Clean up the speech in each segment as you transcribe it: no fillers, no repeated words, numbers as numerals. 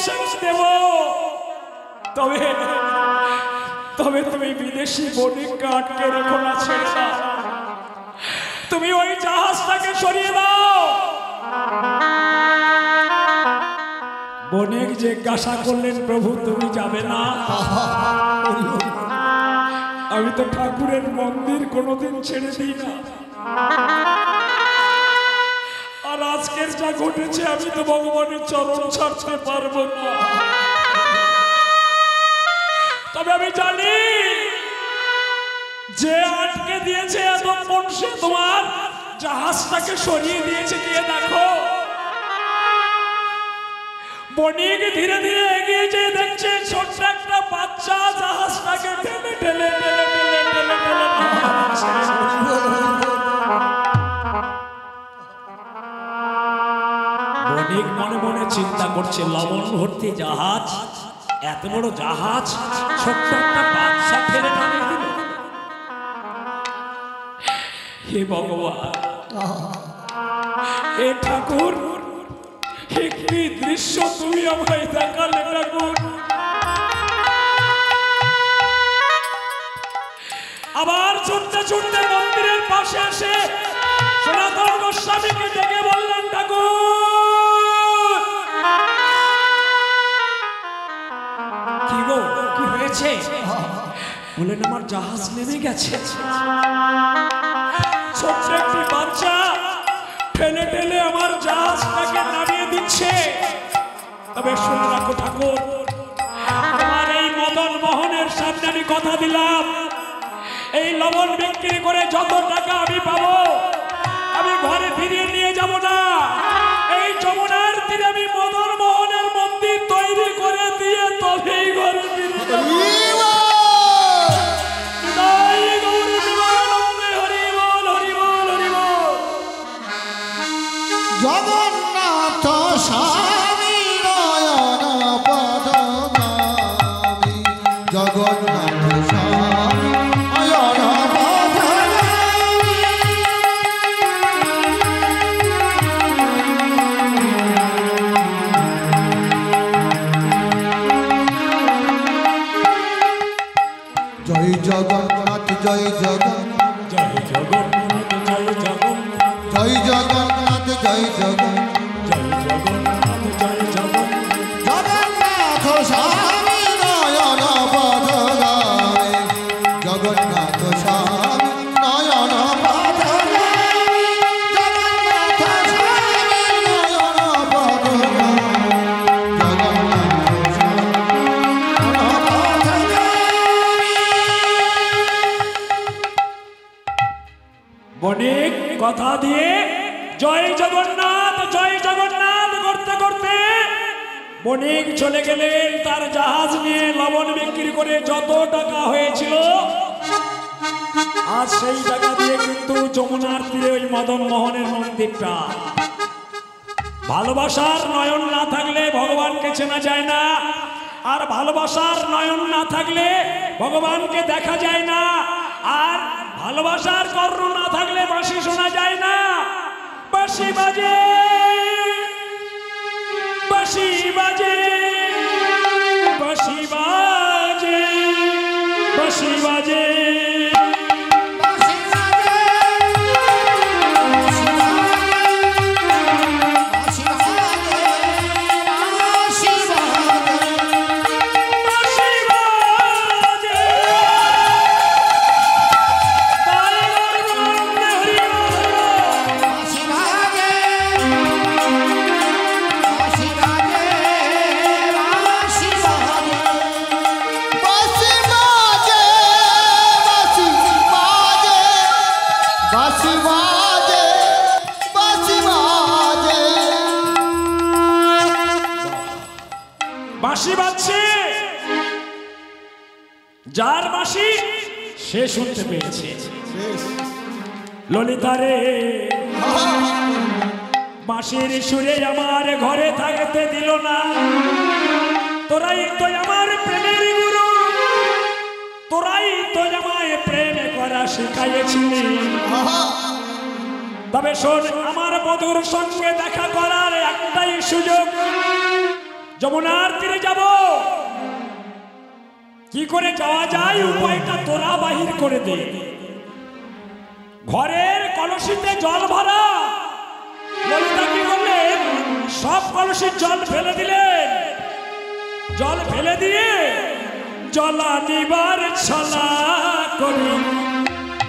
সেবা দেব, তবে তবে তুমি বিদেশি বণিককে আটকে রেখো না, ছেড়ে দাও। তুমি ওই জাহাজটাকে সরিয়ে দাও। বণিক জিজ্ঞাসা করলেন, প্রভু তুমি যাবে না? আমি তো ঠাকুরের মন্দির কোনোদিন ছেড়ে দিই না, আর আজকের যা ঘটেছে আমি তো ভগবানের চরণ ছাড়তে পারবো না। তবে আমি জানি যে আটকে দিয়েছে এতক্ষণ সে তোমার জাহাজটাকে সরিয়ে দিয়েছে, গিয়ে দেখো। বণিক ধীরে ধীরে এগিয়ে যেয়ে দেখছে ছোট্ট একটা বাচ্চা জাহাজটাকে ঠেলে ঠেলে ঠেলে ঠেলে ঠেলে ঠেলে বণিক মনে মনে চিন্তা করছে, লবণ ভর্তি জাহাজ, এত বড় জাহাজ ছোট্ট একটা বাচ্চা ফেলে নামিয়ে দিল। হে ভগবান, হে ঠাকুর, কি দৃশ্য তুমি আমায় দেখালে ঠাকুর। আবার ছুটতে ছুটতে মন্দিরের পাশে এসে সনাতন গোস্বামীকে ডেকে বললেন, ঠাকুর কি গো, কি হয়েছে? বললেন, আমার জাহাজ নেমে গেছে। ছোট্ট একটি বাচ্চা ঠেলে ঠেলে আমার জাহাজটাকে নামিয়ে দিচ্ছে। তবে শুনে রাখো ঠাকুর, আমার এই মদন মোহনের সামনে আমি কথা দিলাম, এই লবণ বিক্রি করে যত টাকা আমি পাবো আমি ঘরে ফিরিয়ে নিয়ে যাব না। এই যমুনার তীরে আমি মদন মোহনের মন্দির তৈরি করে দিয়ে তবেই ঘরে ফিরে যাব। জগন্নাথ স্বামী নয়ন পদগামী, জগন্নাথ স্বামী নয়ন পদগামী। জয় জগন্নাথ, জয় জগন্নাথ, জয় জগন্নাথ, জয় জগন্নাথ, জয় জগন্নাথ, জয় জগন্নাথ, জয় জগন্নাথ, জয় জগন্নাথ। জগন্নাথ স্বামী নয়ন পদগামী, জগন্নাথ স্বামী নয়ন পদগামী, জগন্নাথ স্বামী নয়ন পদগামী, জগন্নাথ স্বামী বণিক কথা দিয়ে জয় জগন্নাথ করতে করতে বণিক চলে গেলেন তার জাহাজ নিয়ে। লবণ বিক্রি করে যত টাকা হয়েছিল আজ সেই টাকা দিয়ে কিন্তু যমুনার তীরে ওই মদন মোহনের মন্দিরটা। ভালোবাসার নয়ন না থাকলে ভগবানকে চেনা যায় না, আর ভালোবাসার নয়ন না থাকলে ভগবানকে দেখা যায় না, আর ভালোবাসার কর্ণ না থাকলে বাঁশি শোনা যায় না। বাঁশি বাজে, বাঁশি বাজে, বাঁশি বাজে, বাঁশি বাজে। বাঁশি বাজছে, যার বাঁশি সে শুনতে পেয়েছে। ললিতা রে, বাঁশির সুরে আমার ঘরে থাকতে দিল না। তোরাই তো আমার প্রেমের গুরু, তোরাই তো আমায় প্রেম করা শিখাইছিলি। তবে শোন, আমার বধুর সঙ্গে দেখা করার একটাই সুযোগ, যমুনার তীরে যাব, কি করে যাওয়া যায় উপায়টা তোরা বাহির করে দে। ঘরের কলসিতে জল ভরা, ললিতা কি করলেন, সব কলসির জল ফেলে দিলেন। জল ফেলে দিয়ে জলা নিবার ছলা করি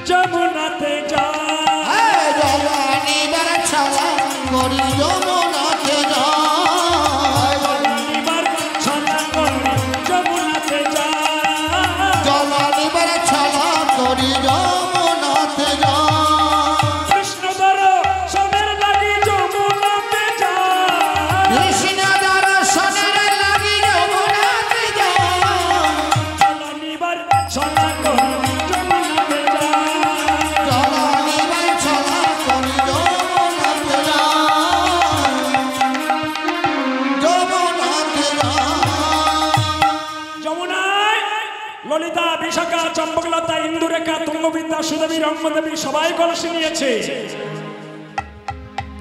যমুনাতে যায়, জলা নিবার ছলা করি যমুনাতে যায়, জলা নিবার ছলা করি যমুনাতে যায়, জলা নিবার ছলা করি যমুনাতে যায়, কৃষ্ণ দর্শনের লাগি যমুনাতে যায়, কৃষ্ণ দর্শনের লাগি যমুনাতে যায়, জলা নিবার ছলা করি যমুনাতে যায়, জলা নিবার ছলা করি যমুনাতে যায়, যমুনাতে যায়। যমুনায় ললিতা, বিশাখা, চম্পকলতা, ইন্দুরেখা, তুঙ্গবিদ্যা, সুদেবী, রঙ্গদেবী সবাই কলসি নিয়েছে,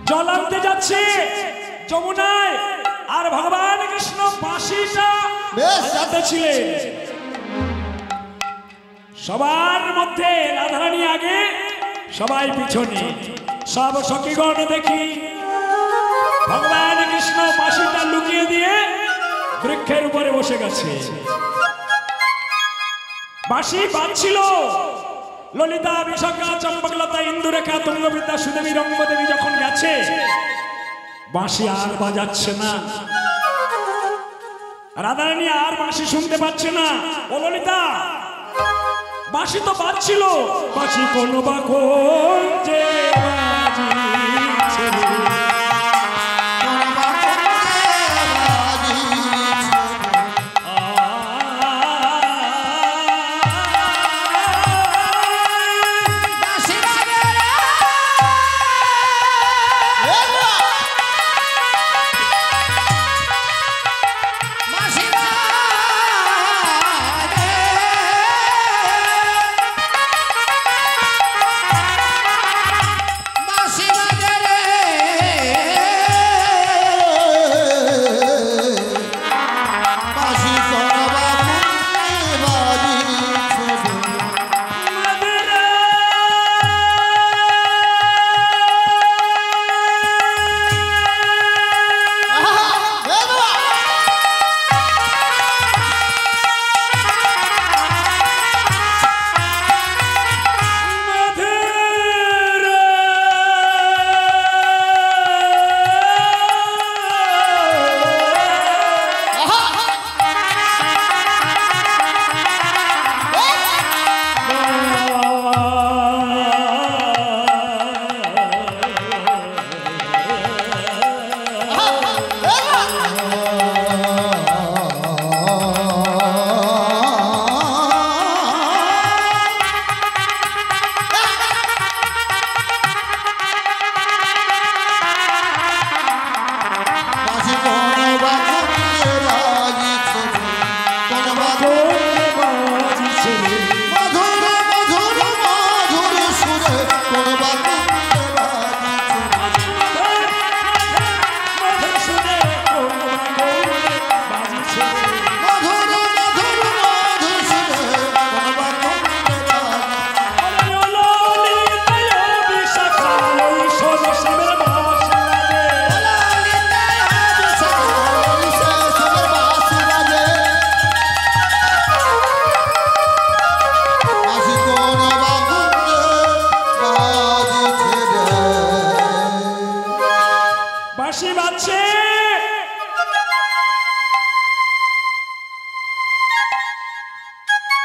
জল আনতে যাচ্ছে যমুনায়। আর ভগবান কৃষ্ণ বাঁশিটা বেশ। বাজাতে ছিলেন। সবার মধ্যে রাধারানী আগে, সবাই পিছনে, সব সখীগণ দেখি ভগবান কৃষ্ণ বাঁশিটা লুকিয়ে দিয়ে বৃক্ষের উপরে বসে গেছে। বাঁশি বাজছিল, ললিতা, বিশাখা, চম্পকলতা, ইন্দুরেখা, তুঙ্গবিদ্যা, সুদেবী, রঙ্গদেবী যখন গেছে, বাঁশি আর বাজাচ্ছে না। রাধারানী আর বাঁশি শুনতে পাচ্ছে না। ও ললিতা, বাঁশি তো বাজছিল, বাঁশি কোন বা কোন যে বাজিছে রে।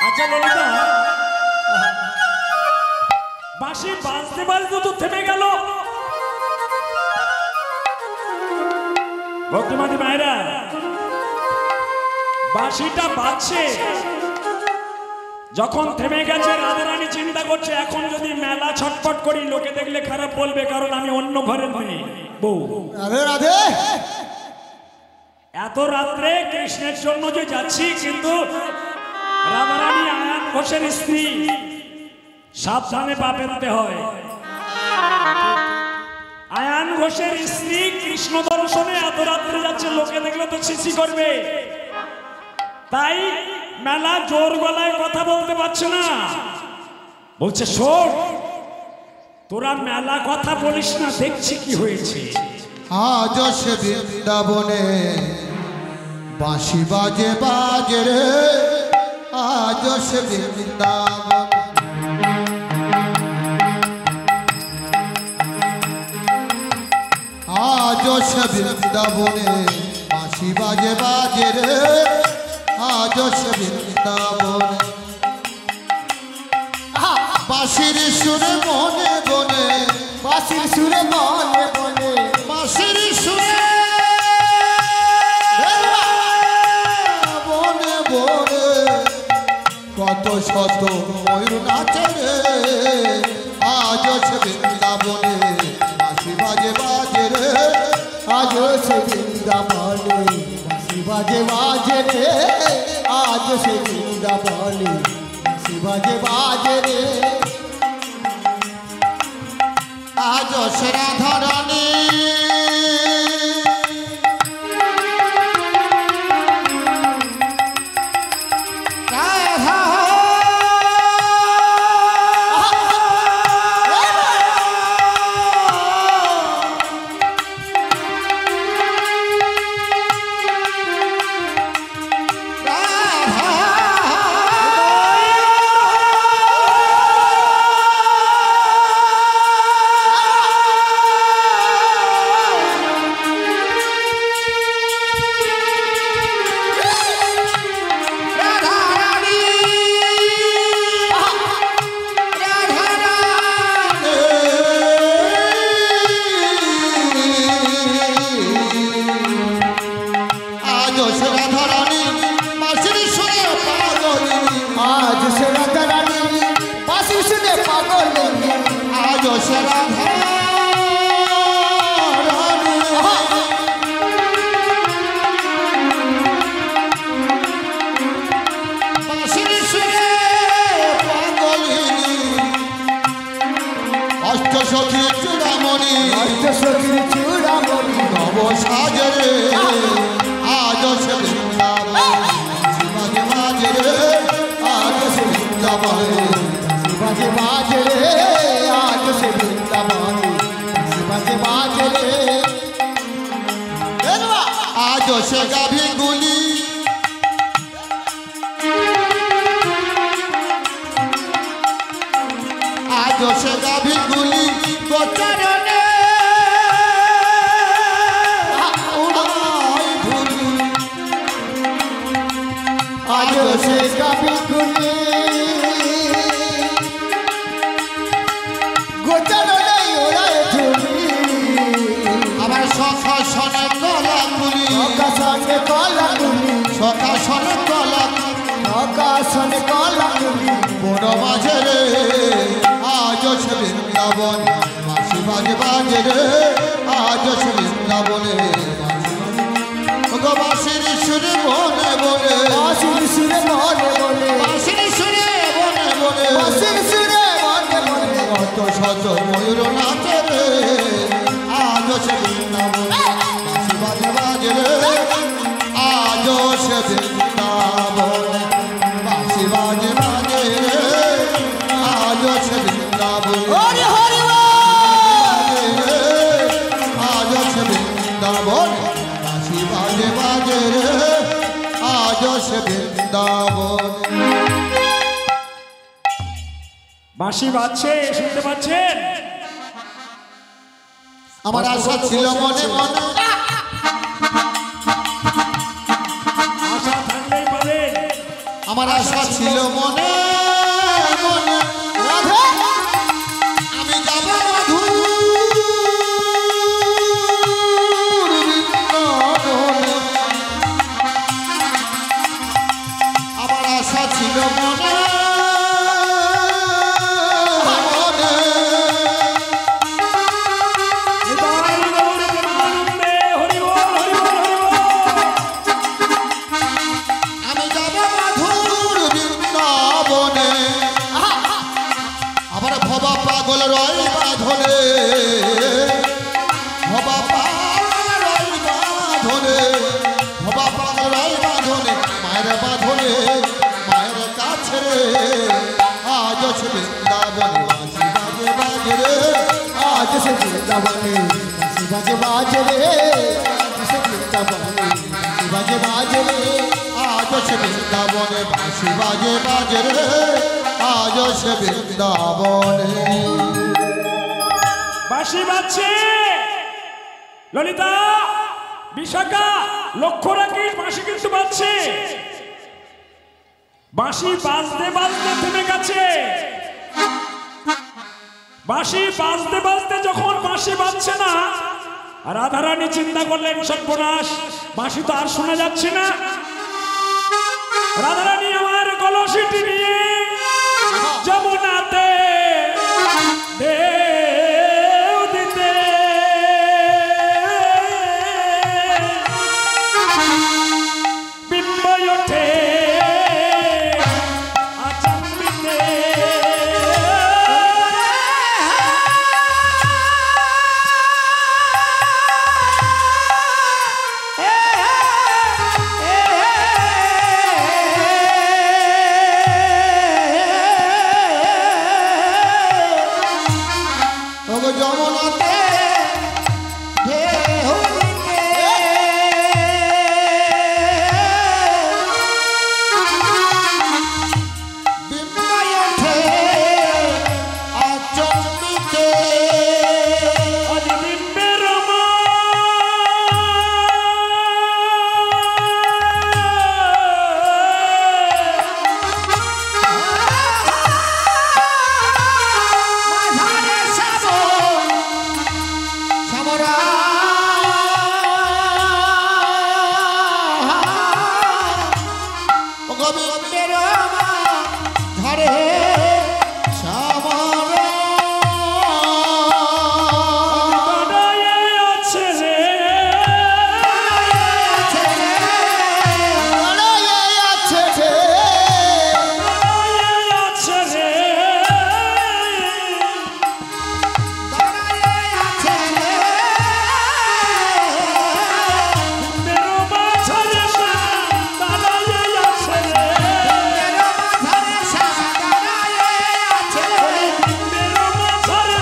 আচ্ছা ললিতা, বাঁশি বাজতে বাজতে তো থেমে গেল। ভক্তিমাতি মায়েরা, বাঁশিটা বাজছে, যখন থেমে গেছে রাধারানী চিন্তা করছে এখন যদি মেলা ছটফট করি লোকে দেখলে খারাপ বলবে, কারণ আমি অন্য ঘরের মেয়ে বউ। রাধে রাধে। এত রাত্রে কৃষ্ণের জন্য যে যাচ্ছি, কিন্তু রাধারানী আয়ান ঘোষের স্ত্রী, সাবধানে পা ফেলতে হয়। আয়ান ঘোষের স্ত্রী কৃষ্ণ দর্শনে এত রাত্রে যাচ্ছে, লোকে দেখলে তো ছিছি করবে, তাই মেলা জোর গলায় কথা বলতে পারছে না। বলছে শোন, তোরা মেলা কথা বলিস না, দেখছি কি হয়েছে। আজ সে বৃন্দাবনে বাঁশি বাজে বাজে রে, আজ সে বৃন্দাবন। আজ সে বৃন্দাবনে বাঁশি বাজে বাজে রে, আজ সে বৃন্দাবনে। বাঁশির সুরে মনে বনে, বাঁশির সুরে মনে বনে, বাঁশির সুরে বনে বনে কত শত ময়ূর নাচে রে, আজ সে বৃন্দাবনে বাঁশি বাজে বাজে রে, আজ সে বৃন্দাবনে বাঁশি বাজে বাজে রে, আজ সে বৃন্দাবনে বাঁশি বাজে বাজে রে। আজ সে রাধারানী রাধা বাঁশি বাজছে, শুনতে পাচ্ছেন? আমার আশা ছিল মনে মনে, আশা থাকলেই পাবেন। আমার আশা ছিল মনে মনে, আমি যাব মধুর বৃন্দাবনে। আমার আশা ছিল মনে তোরাই বাঁধনে মায়ের বাঁধনে মায়ের কাছে রে আজ আছে বৃন্দাবনে বাঁশি বাজে বাজে রে আজ সে বৃন্দাবনে বাঁশি বাজে বাজে রে আজ সে বৃন্দাবনে বাঁশি বাজে বাজে রে আজ আছে বৃন্দাবনে বাঁশি বাজে বাজে রে আজ আছে বৃন্দাবনে বাঁশি বাজছে ললিতা বিশাখা লক্ষ্য রাখিস বাঁশি কিন্তু বাজছে বাঁশি বাজতে বাজতে থেমে গেছে বাঁশি বাজতে বাজতে যখন বাঁশি বাজছে না রাধারানী চিন্তা করলেন সর্বনাশ বাঁশি তো আর শোনা যাচ্ছে না রাধারানী আমার কলসিটি নিয়ে যমুনাতে ঢেউ দিতে বিম্বই ওঠে আচম্বিতে ওগো যমুনাতে ঢেউ দিতে বিম্বই ওঠে আচম্বিতে বিম্বের সামরা ওগো বিম্বের ধারে সামরা আছে রে লড়াই আছে রে আছে রে বেরো মাঝারে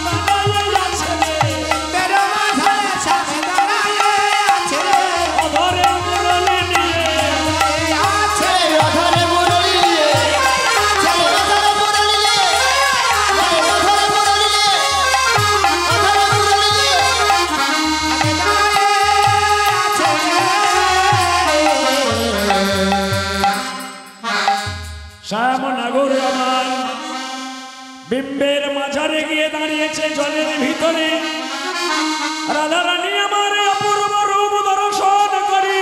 দাঁড়ায়ে আছে রে বেরো মাঝারে দাঁড়ায়ে আছে রে অধরে মুরলি নিয়ে রাধারে মুরলি নিয়ে রাধারে মুরলি নিয়ে রাধারে মুরলি নিয়ে রাধারে মুরলি নিয়ে শ্যামনগর আমার বিম্বের মাঝারে গিয়ে দাঁড়িয়েছে জলের ভিতরে রাধারানী আমার অপূর্ব রূপ দর্শন করি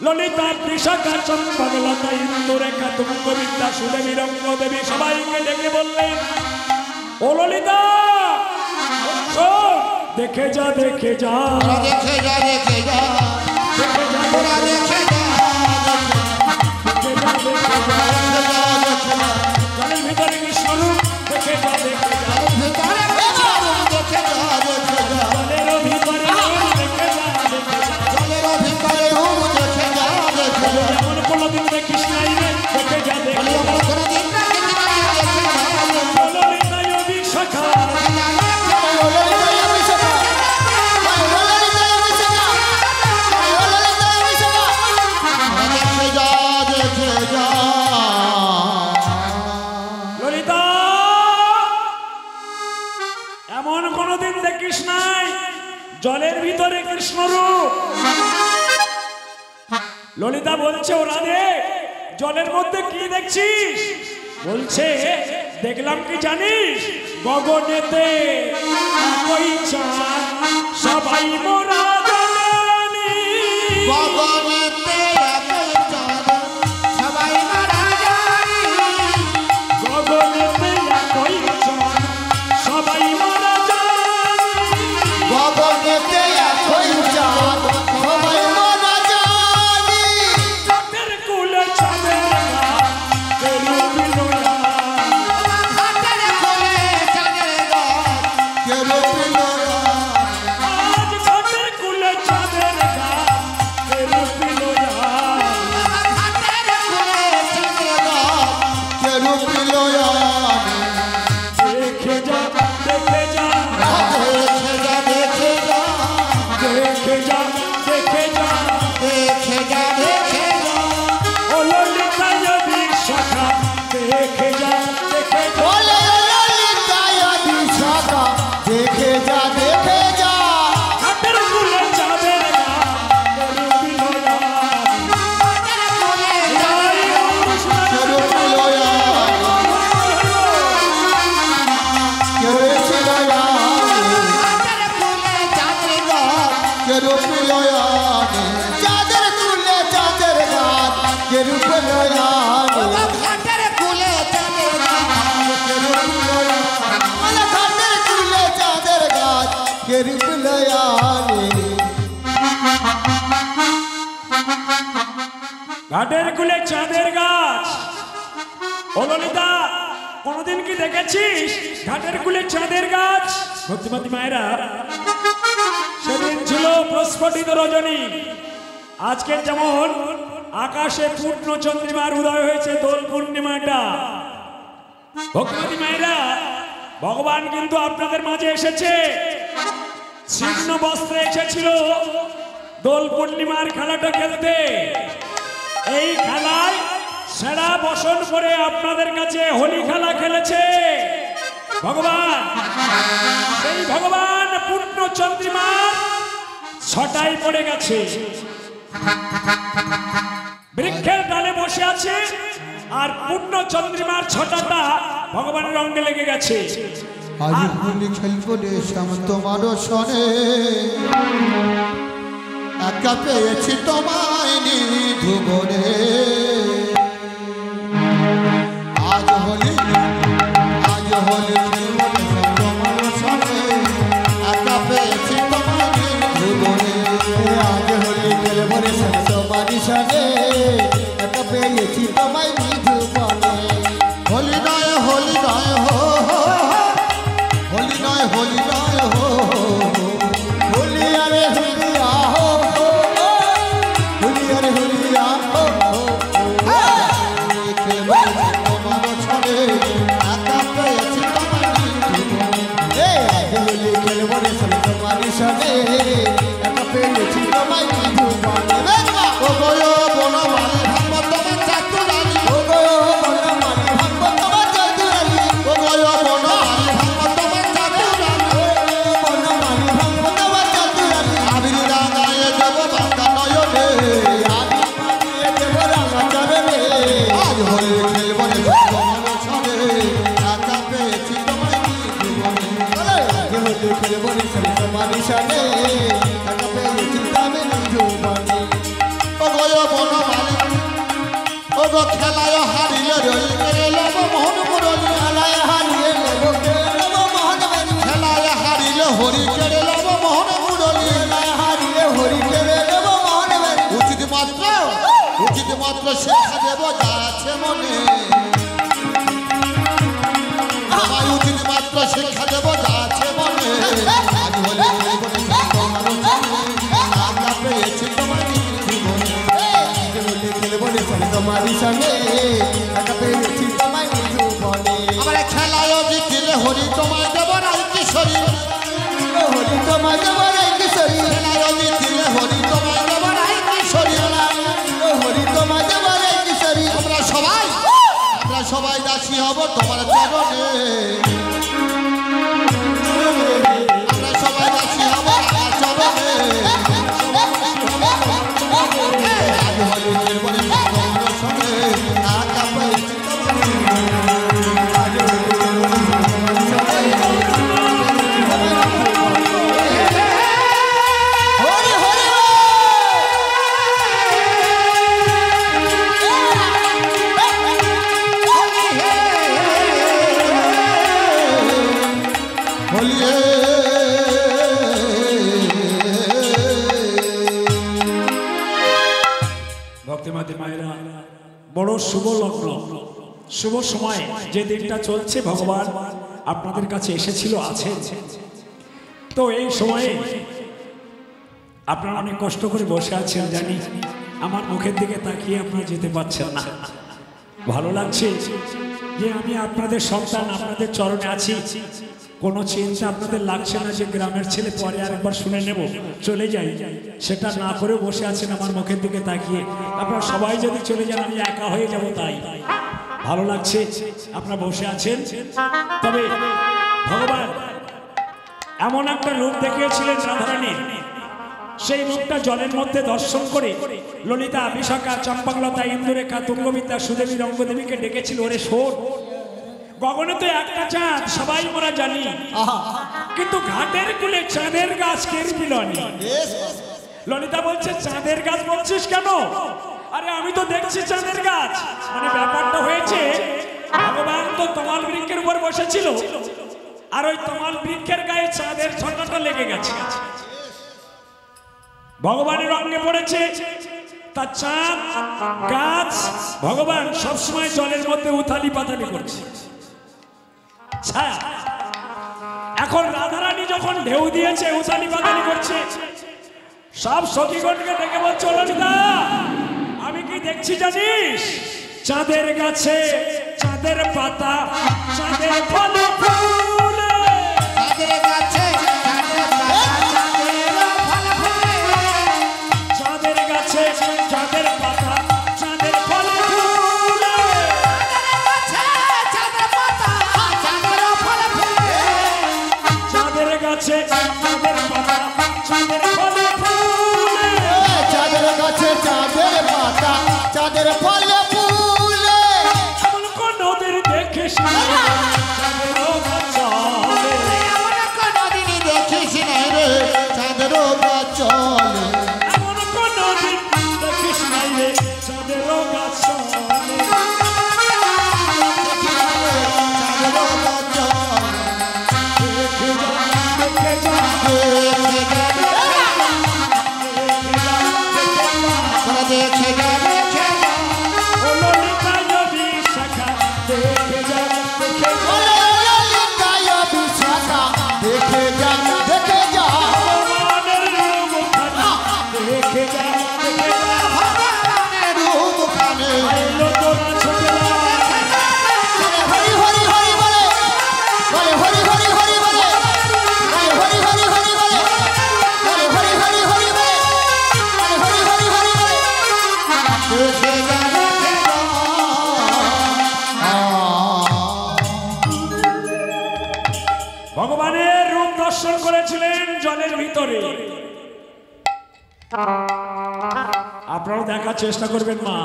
ললিতা বিশাখা চম্পকলতা ইন্দুরেখা তুঙ্গ বিদ্যা সুদেবী রঙ্গ দেবী সবাইকে ডেকে বললেন ও ললিতা শোন, দেখে যা দেখে যা ওরা দেখে যা দেখে যা দেখে যা ওরা দেখে যা দেখে যা দেখে যা দেখে যা জলের ভিতরে কৃষ্ণরূপ দেখে যা দেখে যা ভিতরে দেখে যা দেখে যা জলের ভিতরে রূপ দেখে যা দেখে যা জলের ভিতরে রূপ দেখে যা দেখে যা যেমন কোনদিন দেখিস নাই রে দেখে যা দেখে বলি যা আমার কোনদিন দেখে যা দেখে যা ললিতায় বিশাখা ললিতায় বিশাখা ললিতায় বিশাখা ললিতায় বিশাখা দেখে যা দেখে যা ললিতা এমন কোনদিন দেখিস নাই জলের ভিতরে কৃষ্ণরূপ ললিতা বলছে ও রাধে জলের মধ্যে কি দেখছিস বলছে দেখলাম কি জানিস গগনেতে একই চাঁদ সবাই মোরা জানি গগনেতে একই চাঁদ সবাই মারা জানি গগনেতে একই চাঁদ সবাই মোরা জানি গগনেতে একই চাঁদ সবাই মারা জানি চাঁদের কুলে চাঁদের ঘাট রূপ লোয়া হাতের কোলে চাঁদের গাছ কে রূপ লোয়া আজ ঘাটের কুলে চাঁদের ঘাট ও ঘাটের কুলে চাঁদের ঘাটের কুলে চাঁদের গাছ কেরিপ লয়ানে ঘাটের কুলে চাঁদের গাছ। ও ললিতা, কোনদিন কি দেখেছিস ঘাটের কুলে চাঁদের গাছ? ভক্তিমতী মায়েরা, সেদিন ছিল প্রস্ফুটিত রজনী। আজকে যেমন আকাশে পূর্ণ চন্দ্রিমার উদয় হয়েছে দোল পূর্ণিমাটা। ভক্তিমতী মায়েরা, ভগবান কিন্তু আপনাদের মাঝে এসেছে, ছিন্ন বস্ত্রে এসেছিল দোল পূর্ণিমার খেলাটা খেলতে। এই খেলায় সেরা বসন করে আপনাদের কাছে হোলি খেলা খেলেছে ভগবান। সেই ভগবান পূর্ণ চন্দ্রিমার ছটায় পড়ে গেছে, বৃক্ষের ডালে বসে আছে, আর পূর্ণ চন্দ্রিমার ছটাটা ভগবানের অঙ্গে লেগে গেছে। আজ হোলি খেলব রে শ্যাম তোমার সনে, একা পেয়েছি তোমায় নিধুবনে। আজ হোলি খেলব রে শ্যাম তোমার সনে, একা পেয়েছি তোমায় নিধুবনে। আজ হোলি খেলব রে শ্যাম তোমার সনে, একা পেয়েছি তোমায় নিধুবনে। হোলি নয় হোলি নয় হো হো, হোলি নয় হোলি নয় হো, হুলিয়া রে হুলিয়া হো হো, হুলিয়া রে হুলিয়া হো হো। খেলব রে তোমার সনে, একা পেয়েছি তোমায় নিধুবনে। আজ হোলি খেলব রে শ্যাম তোমার সনে, একা পেয়েছি তোমায় নিধুবনে। ও গো বনমালী ভাঙব তোমার চাতুরানী, ও গো বনমালী ভাঙব তোমার চাতুরানী, ও গো বনমালী ভাঙব তোমার চাতুরানী। বনমালী ভাঙব তোমার চাতুরানী। আবির রাঙায় দেব বাঁকা নয়নে, আমি মানিয়ে দেব রাঙা চরণে। আজ হোলি খেলব রে তোমার সনে, একা পেয়েছি তোমায় নিধুবনে। আজ হোলি খেলব রে শ্যাম তোমার সনে, একা পেয়েছি তোমায় নিধুবনে। ও গো বনমালী, ও গো খেলায় হারিলে রই করে লব মোহন মুরলী। আলায় হারিয়ে নেব কেরব মোহন বাড়ি, খেলায় হারিলে হরি কেড়ে লব মোহন মুরলী। আলায় হারিয়ে হরি কেড়ে নেব মোহন বাড়ি। উচিত মাত্র শিক্ষা দেব যা আছে মনে, আমায় উচিত মাত্র শিক্ষা দেব যা আছে মনে। আজ হোলি খেলব রে তোমার সনে, একা পেয়েছি তোমায় নিধুবনে। আজ হোলি খেলব রে শ্যাম তোমার সনে, একা পেয়েছি তোমায় নিধুবনে। আমার খেলায় জিতিলে হরি তোমায় দেব রাই কিশোরী, হরি তোমায় দেব রে কিশোরী, খেলায় জিতিলে হরি তোমায় দেব রাই কিশোরী। হরি তোমায় দেব রে কিশোরী। আমরা সবাই দাসী হব তোমার চরণে, আমরা সবাই দাসী হব আমার চরণে। আজ হোলি খেলব রে তোমার সনে, একা পেয়েছি তোমায় নিধুবনে। হরি হরি হোলি ভক্তিমতী মায়েরা, বড় শুভ লগ্ন, শুভ সময় যে দিনটা চলছে, ভগবান আপনাদের কাছে এসেছিল, আছেন। তো এই সময়ে আপনারা অনেক কষ্ট করে বসে আছেন জানি, আমার মুখের দিকে তাকিয়ে আপনারা যেতে পারছেন না। ভালো লাগছে যে আমি আপনাদের সন্তান, আপনাদের চরণে আছি। কোনো চিন্তা আপনাদের লাগছে না যে গ্রামের ছেলে পরে আরেকবার শুনে নেব চলে যাই, সেটা না করে বসে আছেন আমার মুখের দিকে তাকিয়ে। আপনারা সবাই যদি চলে যান আমি একা হয়ে যাব, তাই ভালো লাগছে আপনারা বসে আছেন। তবে ভগবান এমন একটা রূপ দেখিয়েছিলেন রাধারানীর, সেই রূপটা জলের মধ্যে দর্শন করে ললিতা, বিশাখা, চম্পাকলতা, ইন্দুরেখা, তুঙ্গবিদ্যা, সুদেবী, রঙ্গদেবীকে ডেকেছিল, ওরে শোন, গগনে তো একটা চাঁদ সবাই আমরা জানি, কিন্তু ঘাটের কুলে চাঁদের গাছ কে মিলনি। ললিতা বলছে চাঁদের গাছ বলছিস কেন? আর আরে আমি তো দেখছি চাঁদের গাছ। মানে ব্যাপারটা হয়েছে, ভগবান তো তমাল বৃক্ষের উপর বসেছিল, আর ওই তমাল বৃক্ষের গায়ে চাঁদের ছটাটা লেগে গেছে, ভগবানের অঙ্গে পড়েছে। তা চাঁদ গাছ ভগবান সবসময় জলের মধ্যে উথালি পাতালি করছে। এখন রাধারানী যখন ঢেউ দিয়েছে, উথালি পাতালি করছে, সব সখীগণকে দেখে বলছে, ললিতা আমি কি দেখছি জানিস? চাঁদের গাছে চাঁদের পাতা, চাঁদের ফল ফুলে, চাঁদের গাছে চাঁদের গাছে চাঁদের পাতা, চাঁদের ফল ফুলে, চাঁদের গাছে চাঁদের পাতা, চাঁদের ফল ফুলে, চাঁদের গাছে চাঁদের পাতা, চাঁদের ফলে ফুলে, এমন কোন নদীর দেখিস না চাঁদেরও গাছ চলে, কোনদিনই দেখিস নাই রে চাঁদের গাছ চলে, এমন কোন নদীর দেখিস নাই রে চাঁদেরও গাছ চলে। চাঁদের গাছ চলে, দেখে যা, দেখে যা, দেখে যা, দেখে যা, ও ললিতা নদী শাখা, দেখে যা, দেখে যা, ললিতায় বিশাখা, দেখে যা, দেখে যা, ভগবানের রূপখানি, দেখে যা, দেখে যা, ভগবানের রূপখানি, আইলো তোরা ছোটরা, হরি হরি হরি বলে, বলে হরি হরি হরি বলে, বলে হরি হরি হরি বলে, বলে হরি হরি হরি বলে, বলে হরি হরি হরি বলে, দেখে যা, দেখে যা, ভগবানের রূপ দর্শন করেছিলেন জলের ভিতরে। আপনারাও দেখার চেষ্টা করবেন মা।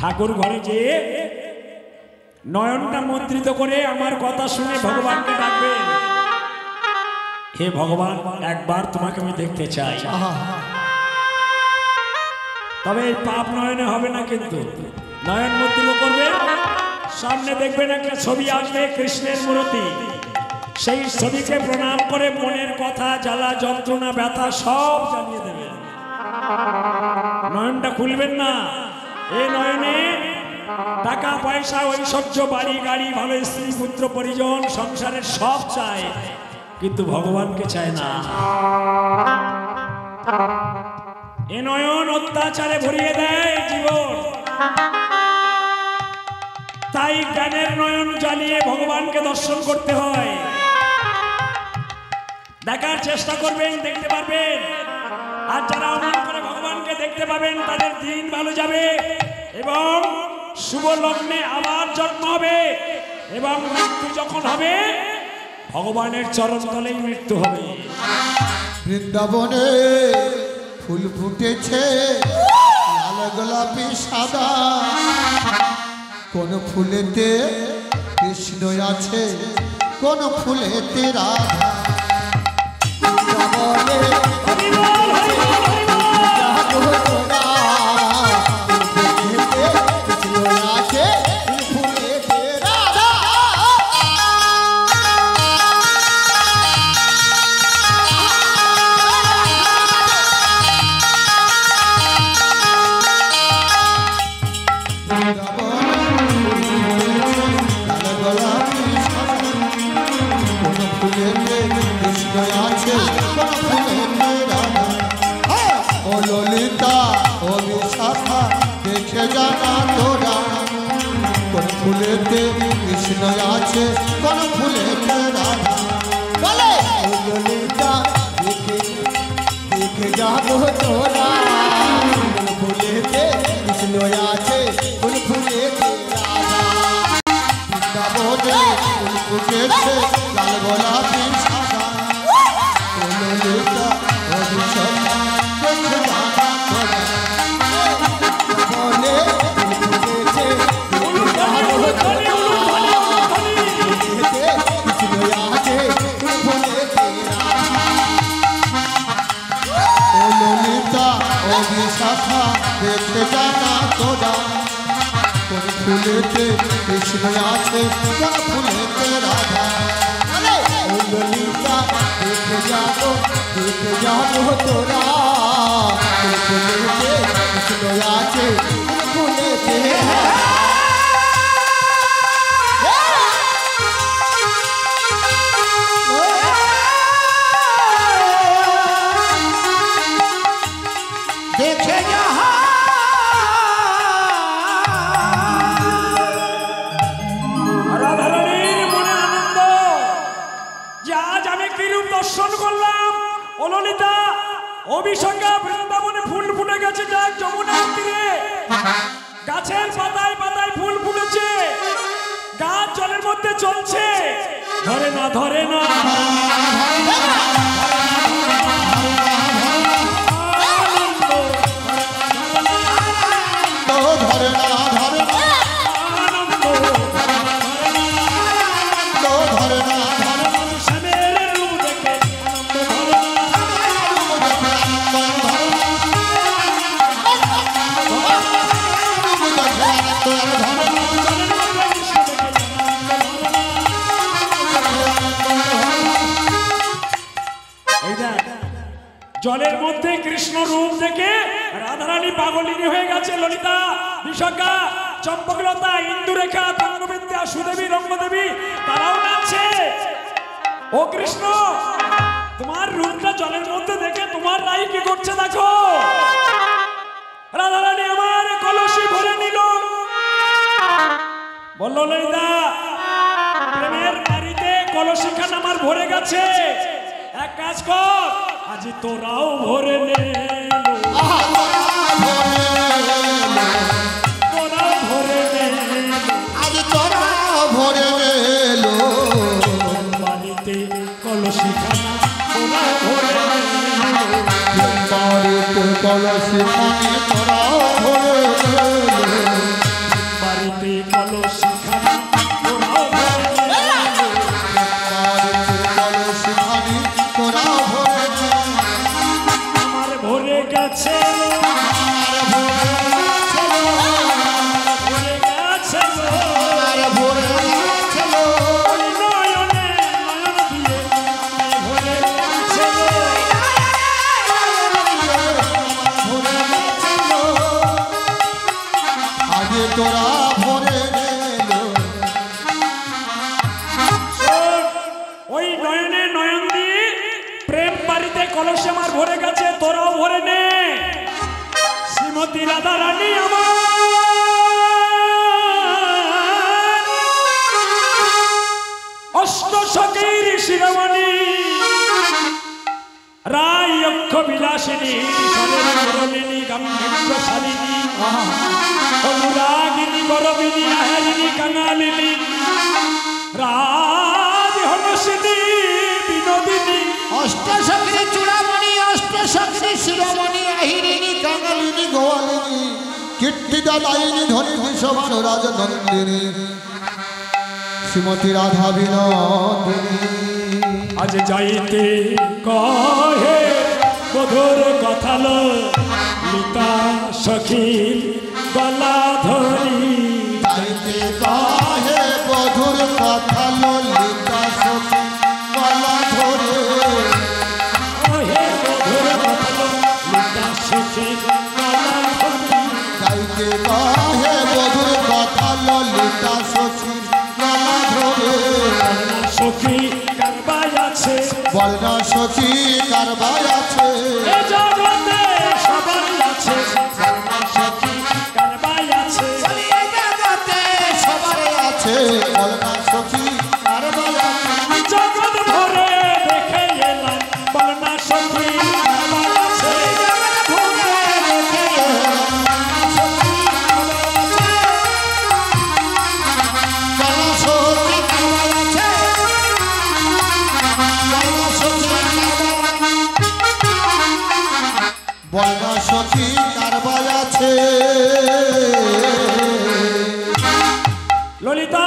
ঠাকুর ঘরে যেয়ে নয়নটা মন্ত্রিত করে আমার কথা শুনে ভগবানকে ডাকবেন, হে ভগবান একবার তোমাকে আমি দেখতে চাই। তবে এই পাপ নয়নে হবে না, কিন্তু নয়ন মন্ত্রিত করবে, সামনে দেখবেন একটা ছবি আসবে কৃষ্ণের মূর্তি, সেই ছবিকে প্রণাম করে মনের কথা, জ্বালা যন্ত্রণা ব্যথা সব জানিয়ে দেবেন। নয়নটা খুলবেন না। এই নয়নে টাকা পয়সা ঐশ্বর্য বাড়ি গাড়ি ভালো স্ত্রী পুত্র পরিজন সংসারের সব চায়, কিন্তু ভগবানকে চায় না। এ নয়ন অত্যাচারে ভরিয়ে দেয় জীবন। তাই জ্ঞানের নয়ন জ্বালিয়ে ভগবানকে দর্শন করতে হয়। দেখার চেষ্টা করবেন, দেখতে পারবেন। আর যারা অমন করে ভগবানকে দেখতে পাবেন তাদের দিন ভালো যাবে এবং শুভ লগ্নে আবার জন্ম হবে, এবং মৃত্যু যখন হবে ভগবানের চরণ তলেই মৃত্যু হবে। বৃন্দাবনে ফুল ফুটেছে লাল গোলাপি সাদা, কোন ফুলেতে কৃষ্ণ আছে, কোন ফুলেতে রাধা। বৃন্দাবনে হরি বল, হরি বল, হরি বল। কৃষ্ণ আছে, কোন ফুলেতে রাধা। ললিতা ও বিশাখা দেখে জানা তোরা, কোন ফুলেতে কৃষ্ণ আছে, কোন ফুলেতে রাধা। বলে ও ললিতা দেখে দেখে যাবো তোরা, কোন ফুলেতে কৃষ্ণ আছে, কোন ফুলেতে রাধা। বৃন্দাবনে ফুল ফুটেছে লাল গোলাপি সাদা, ও ললিতা ও বিশাখা দেখে জানা তোরা, বলে ফুল ফুটেছে দেখে যাবো তোরা, কৃষ্ণ আছে, কোন ফুলেতে রাধা। ও ললিতা ও বিশাখা দেখে ফুলেতে জানা তোরা কোন ফুলেতে কৃষ্ণ আছে কোন ফুলেতে রাধা ও ললিতা দেখে যাবো তোরা কোন ফুলেতে কৃষ্ণ আছে কোন ফুলেতে দেখে যাহা রাধারানীর মনে আনন্দ যে আজ আমি কি রূপ দর্শন করলাম। ও ললিতা, অভিষেকা বৃন্দাবনে ফুল ফুটে গেছে, যাক যমুনার তীরে গাছের পাতায় পাতায় ফুল ফুটেছে, গাছ জলের মধ্যে চলছে, ধরে না ধরে না ধরে না ধরে না আনন্দ ধরে না শ্যামের রূপ দেখে আনন্দ ধরে জলের মধ্যে কৃষ্ণ রূপ দেখে রাধারানী পাগলিনী হয়ে গেছে। ললিতা, বিশাখা, চম্পকলতা, ইন্দুরেখা, তঙ্গবিদ্যা, সুদেবী, রঙ্গদেবী তারাও নাচছে। ও কৃষ্ণ, তোমার রূপটা জলের মধ্যে দেখে তোমার রাই কি করছে দেখো। রাধারানী আমার কলসি ভরে নিল, বলল ললিতা প্রেমের বাড়িতে কলসিখান আমার ভরে গেছে, এক কাজ কর আজ তোরাও ভরে নে। তোরাও ভরে নে, আজ তোরা ভরে এলো বাড়িতে কলসিখানা তোরাও ভরে নে। বাড়িতে কলসি খানি তোরা ভরে এলো বাড়িতে কলসিখানা তোরাও ভরে নে। বাড়িতে কলসি খানি তোরা ভরে আমার ভরে গেছে, ভরে গেছে আর ভরে ছিল নয়নে নয়ন দিয়ে ভরে গেছে। আগে তোরা ভরে এলো ওই নয়নে নয়ন দিয়ে প্রেম বাড়িতে কলসে আমার ভরে গেছে, তোরাও ভরে নে। শ্রীমতী রাধা রানী আমার অষ্টসখীর শিরোমণি, রায় অক্ষ বিলাসিনী, সরলিনী গাম্ভীর্যশালিনী, অনুরাগিনী গরবিনী আহারিনী কাঙালিনী, রাজহংসিনী বিনোদিনী, অষ্টসখী চূড়ামণি অষ্টসখী শিরোমণি আহিরিণী কাঙালিনী গোয়ালিনী কীর্তিদা দায়িনী ধনী বিশ্ববান রাজনন্দিনী শ্রীমতী রাধা বিনোদিনী আজ যাইতে কহে মধুর কথা লিতা সখী গলা ধরি। যাইতে কাহে মধুর কথা ললিতা সখী গলা ধরে কহে মধুর কথা লিতা সখী গলা ধরি। যাইতে কাহে মধুর কথা ললিতা সখী গলা ধরে সখী কারবাই আছে, বলনা সখী কারবাই আছে এ জগতে সবাই আছে, সখী কারবাই আছে, সবার আছে বলনা সখী কারবাই আছে জগৎ ভরে দেখে এলাম বলনা সখী কারবাই আছে। বলনা সখী কারবাই আছে ললিতা,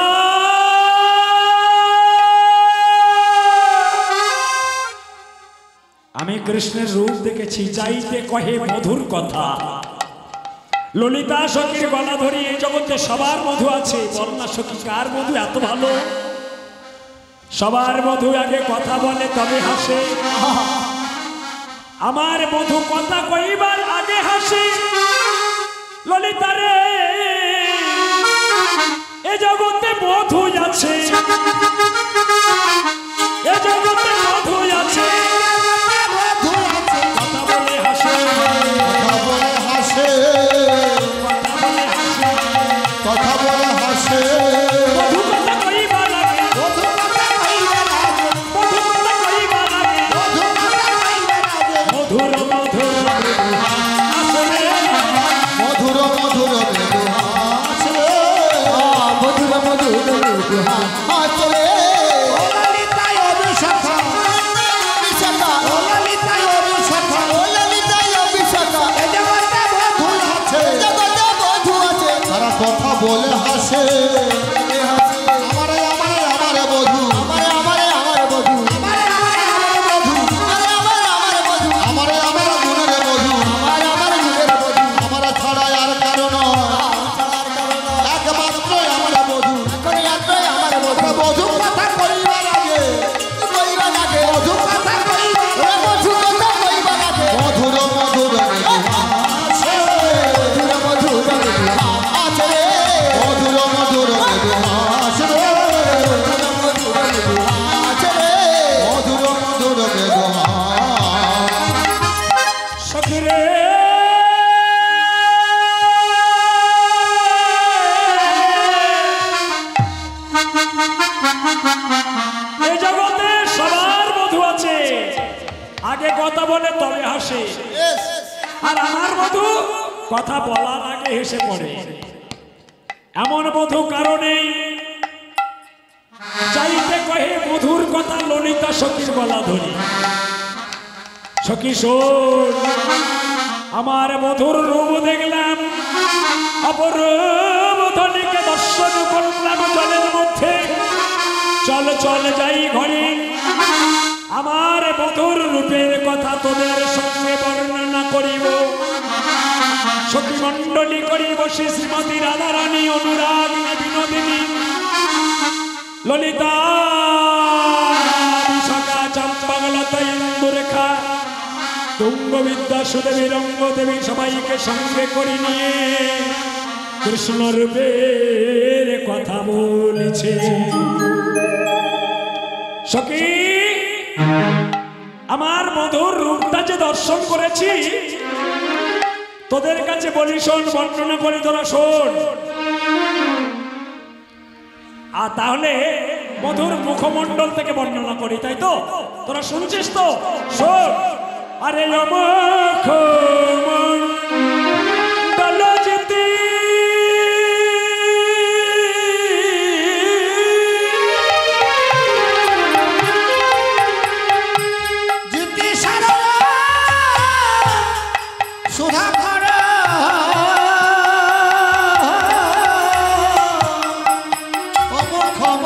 আমি কৃষ্ণের রূপ দেখেছি, যাইতে কহে মধুর কথা, ললিতা সখীর গলা ধরি এই জগতে সবার মধু আছে, বল না সখী কার মধু এত ভালো? সবার মধু আগে কথা বলে তবে হাসে, আমার মধু কথা কইবার আগে হাসে। ললিতা রে এ জগতে মধু আছে, এ জগতে মধু আছে, কথা বলে হাসে, কথা বলে হাসে, কথা বলে হাসে, মধু কথা কইবার আগে, মধু কথা কইবার আগে, মধু কথা কইবার আগে, মধুর মধুর আসলে মধুর মধুর মৃদু হাসে, মধুর মধুর মধুর হাসে। ও ললিতায় অভিশাখা, বিশাখা ও ললিতায় অভিশাখা, ও ললিতায় বিশাখা এ জগতে মধু আছে, জগতে মধু আছে তারা কথা বলে হাসে। আমারে আমারে আমারে মধু, আমারে আমারে আমার মধু আমারে আমারে আমারে মধু, আমারে আমার মধু আমারে আমারে গুণের মধু, আমার আমার গুণের মধু আমারা ছাড়া আর কারণ একমাত্র আমার মধু। কোন যাত্রায় আমার মধু মধু কথা কইবার আগে, কইবা লাগে মধু কথা কইবার ওরে মধু কথা কইবা লাগে মধুর মধুর মৃদু হাসে, মধুর মধুর মধু আছে রে মধুর মধুর মৃদু হাসে, মধুর মধুর মধু আছে রে মধুর মধুর মৃদু হাসে। সখী রে এই জগতে সবার মধু আছে, আগে কথা বলে তবে হাসে, আর আমার মধু কথা বলার আগে হেসে পড়ে। এমন মধু কারণেই চাইতে কহে মধুর কথা ললিতা সখীর গলা ধরি। সখী শোন, আমার মধুর রূপ দেখলাম, অপরূপ ধনীকে দর্শন করলাম জলের মধ্যে। চল চল যাই ঘরে, আমার মধুর রূপের কথা তোদের সঙ্গে বর্ণনা করিব। সখী মণ্ডলী করিব শ্রী শ্রীমতী রাধারানী, অনুরাগ বিনোদিনী, ললিতা, বিশাখা, চম্পাগলতা, ইন্দুরেখা, তুঙ্গবিদ্যা, সুদেবী, রঙ্গদেবী সবাইকে সঙ্গে করে নিয়ে কৃষ্ণ রূপের কথা বলেছে। সখী আমার মধুর রূপটা যে দর্শন করেছি, তোদের কাছে বলি শোন, বর্ণনা করি তোরা শোন। আর তাহলে মধুর মুখমণ্ডল থেকে বর্ণনা করি, তাই তো? তোরা শুনছিস তো? শোন। আরে মুখমণ্ডল যেতে জিতি সারা সুধা ভরা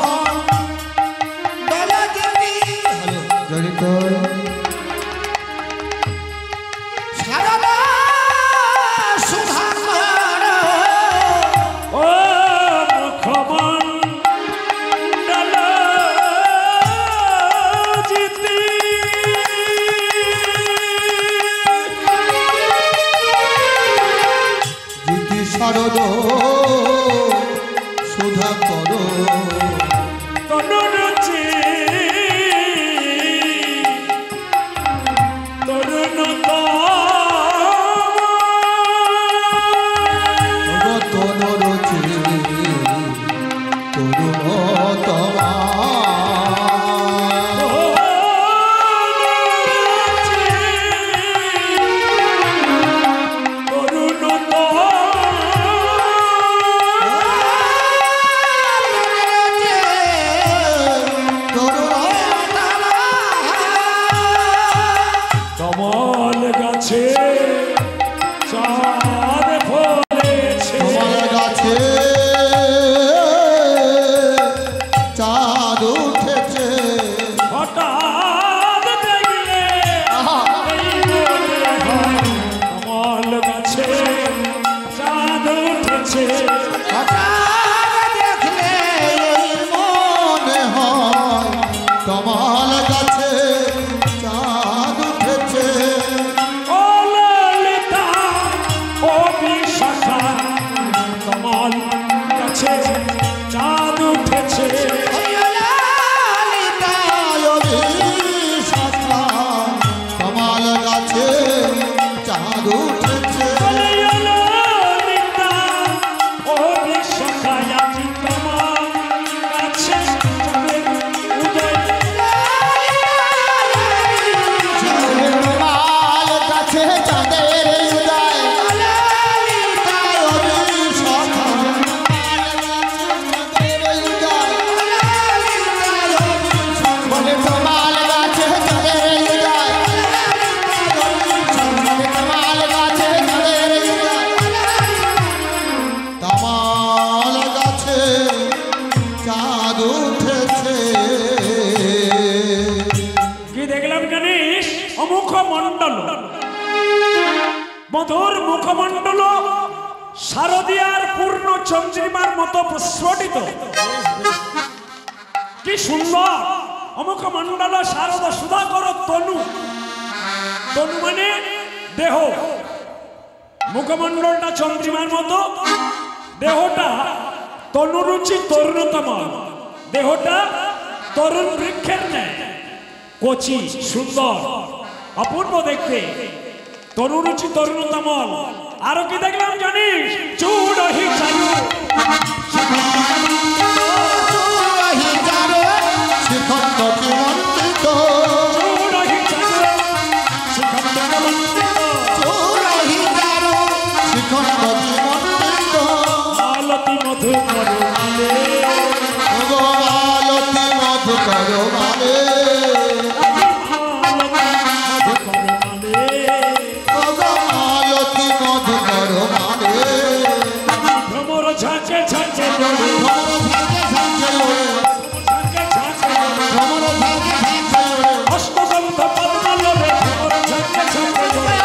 অমুখমণ্ডল যেতি জড়িত সারা সুধা ভরা ও মুখমণ্ডল যেতে জিতি শারদ সুধা কর তনুরুচি তরুণতা তনুরুচি তরুণতমা গাছে দেখলে এই মনে হয় কমল গাছে চাঁদ উঠেছে। ও ললিতা ও বিশাখা কমল গাছে চাঁদ উঠেছে কমল গাছে চাঁদ উঠেছে। মধুর মুখমণ্ডল শারদিয়ার পূর্ণ চন্দ্রিমার মতো প্রস্ফুটিত। কি সুন্দর মুখমণ্ডল শারদ সুধাকর তনু। তনু মানে দেহ, মুখমণ্ডলটা চন্দ্রিমার মতো, দেহটা তনুরুচি তরুণতম, দেহটা তরুণ বৃক্ষের ন্যায় কচি সুন্দর অপূর্ব দেখতে, তরুরুচি তরুণতমল। আরো কি দেখলাম জানিস? চূড়হি চারু মালতী মধু করো মালে মালতী মধু করো মালে মালতী মধু করো মালে ভ্রমর ঝাঁকে ঝাঁকে লড়ে অষ্টগন্ধ পদ্ম লড়ে ভ্রমর ঝাঁকে ঝাঁকে লড়ে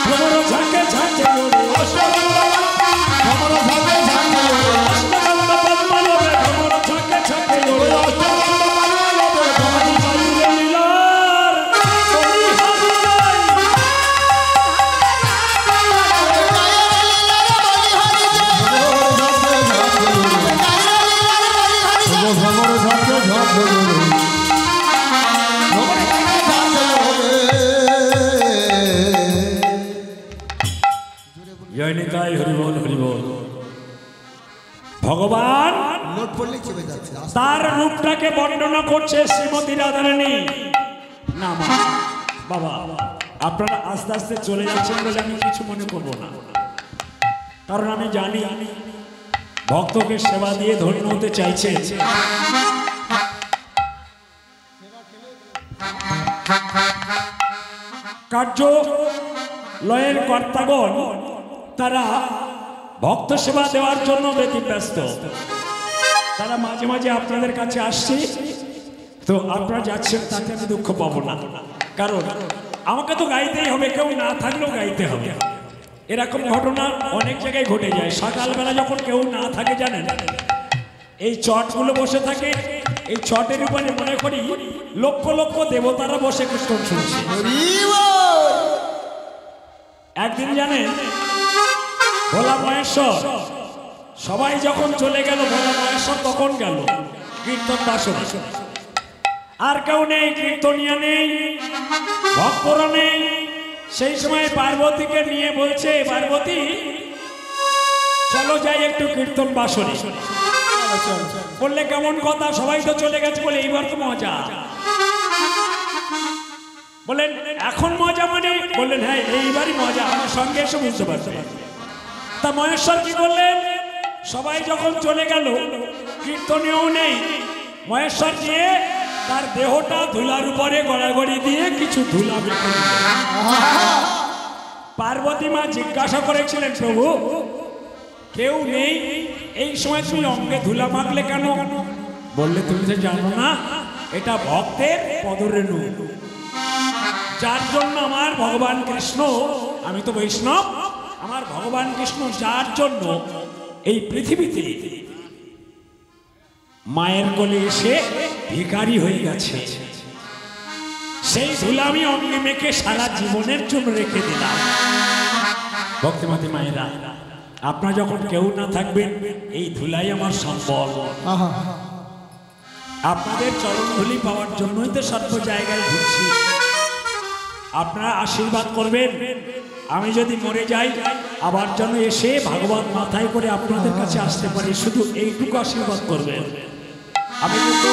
ভ্রমর ঝাঁকে ঝাঁকে লড়ে অষ্টগন্ধ পদ্ম লড়ে ভ্রমর ঝাঁকে ঝাঁকে লড়ে জয়নিতাই হরিবল হরিবল। ভগবান নোট পড়লে চেপে যাচ্ছে। তার রূপটাকে বর্ণনা করছে শ্রীমতী রাধারানী। না মা, বাবা আপনারা আস্তে আস্তে চলে যাচ্ছেন বলে আমি কিছু মনে করবো না, কারণ আমি জানি ভক্তকে সেবা দিয়ে ধন্য হতে চাইছে। কার্য লয়ের কর্তাগণ তারা ভক্ত সেবা দেওয়ার জন্য ব্যতিব্যস্ত। তারা মাঝে মাঝে আপনাদের কাছে আসছে, তো আপনারা যাচ্ছেন তাতে আমি দুঃখ পাবো না, কারণ আমাকে তো গাইতেই হবে, কেউ না থাকলেও গাইতে হবে। এরকম ঘটনা অনেক জায়গায় ঘটে যায়। সকালবেলা যখন কেউ না থাকে জানেন, এই চটগুলো বসে থাকে, এই চটের উপরে মনে করি লক্ষ লক্ষ দেবতারা বসে কীর্তন শুনছে। একদিন জানেন ভোলা মহেশ্বর সবাই যখন চলে গেল, ভোলা মহেশ্বর তখন গেল কীর্তন বাসনে। আর কেউ নেই, কীর্তনিয়া নেই, ভক্তরা নেই। সেই সময় পার্বতীকে নিয়ে বলছে, পার্বতী চলো যাই একটু কীর্তন বাসনে। বললে কেমন কথা, সবাই তো চলে গেছে, বলে এইবার তো মজা। বলেন এখন মজা মানে? বললেন হ্যাঁ এইবারই মজা, আমার সঙ্গে এসে বুঝতে পারছে। তা মহেশ্বর কি করলেন, সবাই যখন চলে গেল, কীর্তনীয়ও নেই, মহেশ্বর গিয়ে তার দেহটা ধুলার উপরে গড়াগড়ি দিয়ে কিছু ধুলা বেঁকে দিল। পার্বতী মা জিজ্ঞাসা করেছিলেন, প্রভু কেউ নেই, এই সময় তুমি অঙ্গে ধুলা মাখলে কেন? বললে তুমি তো জানো না, এটা ভক্তের পদরেণু। যার জন্য আমার ভগবান কৃষ্ণ, আমি তো বৈষ্ণব, আমার ভগবান কৃষ্ণ যার জন্য এই পৃথিবীতে মায়ের কোলে এসে ভিখারি হয়ে গেছে, সেই ধুলা আমি অঙ্গে মেখে সারা জীবনের জন্য রেখে দিলাম। ভক্তিমতী মায়েরা, আপনারা যখন কেউ না থাকবেন, এই ধুলাই আমার সম্বল। আহা আপনাদের চরণধুলি পাওয়ার জন্যই তো সর্ব জায়গায় ঘুরছি। আপনারা আশীর্বাদ করবেন, আমি যদি মরে যাই আবার যেন এসে ভাগবত মাথায় করে আপনাদের কাছে আসতে পারি, শুধু এইটুকু আশীর্বাদ করবেন। আমি কিন্তু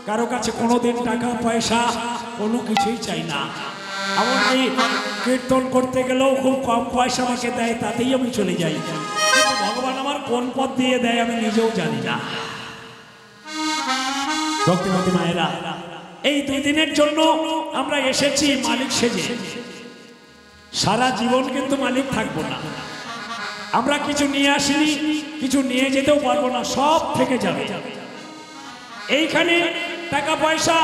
কারো কাছে কোনোদিন টাকা পয়সা কোনো কিছুই চাই না। এমনকি কীর্তন করতে গেলেও খুব কম পয়সা আমাকে দেয়, তাতেই আমি চলে যাই। কিন্তু ভগবান আমার কোন পথ দিয়ে দেয় আমি নিজেও জানি না। ভক্তিমতী মায়েরা, এই 2 দিনের জন্য আমরা এসেছি মালিক সেজে। সারা জীবন কিন্তু মালিক থাকবো না। আমরা কিছু নিয়ে আসিনি, কিছু নিয়ে যেতেও পারবো না, সব থেকে যাবে। এইখানে টাকা পয়সা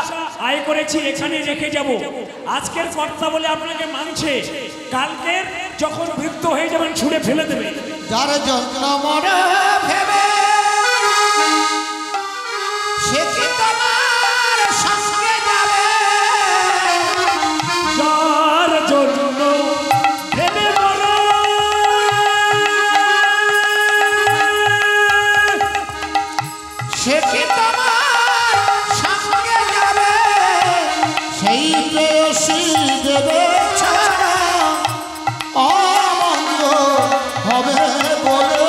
আয় করেছি, এখানে রেখে যাব। আজকের কর্তা বলে আপনাকে মানছে, কালকের যখন মৃত্যু হয়ে যাবেন ছুঁড়ে ফেলে দেবে। যার জন্য মরে ভেবে সে কি তোমার সঙ্গে যাবে? যার জন্য ভেবে মরে সে কি তোমার সঙ্গে যাবে? সেই প্রেয়সী দেবে ছাড়া অমঙ্গ হবে বলে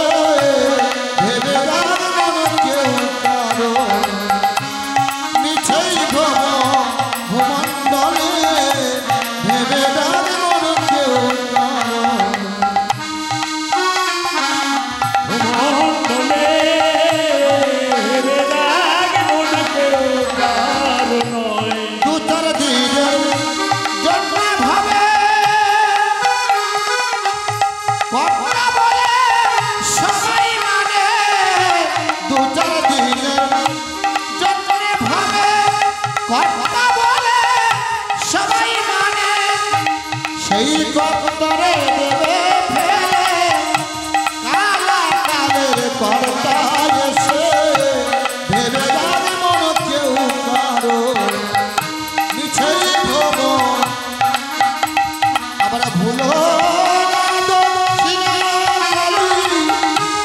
ভেবে রাখ মনে কেউ কারো মিছেই ভূমণ্ডলে ভেবে রাখ মনে কেউ কারো মণ্ডলে বেদাগ মনকে কার নয়। দু চার দিনের জন্য ভাবে কথা বলে সবাই মানে। দু চার দিনের জন্য ভাবে কথা বলে সবাই মানে। সেই কর্তারে দেবে ফেলে কালা কালের কর্তা এসে ভেবে যার মন কেউ কারো মিছেই ভ্রমণ। আবার ভুলো না দক্ষিণাকালী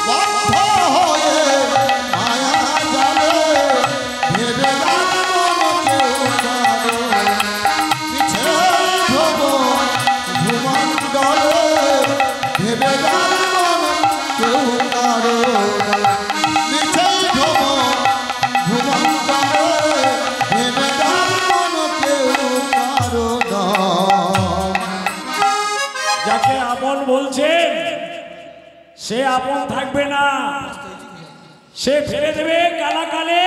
বদ্ধ হয়ে মায়া জালে ভেবে যার মন কেউ কারো মিছেই ভ্রমণ। ভূমণ্ডলে ভেবে যার মন কেউ কারো মিছেই ভ্রমণ। ভূমণ্ডলে ভেবে যার মন কেউ কারো নয়। যাকে আপন বলছেন সে আপন থাকবে না, সে ফেলে দেবে কালাকালে।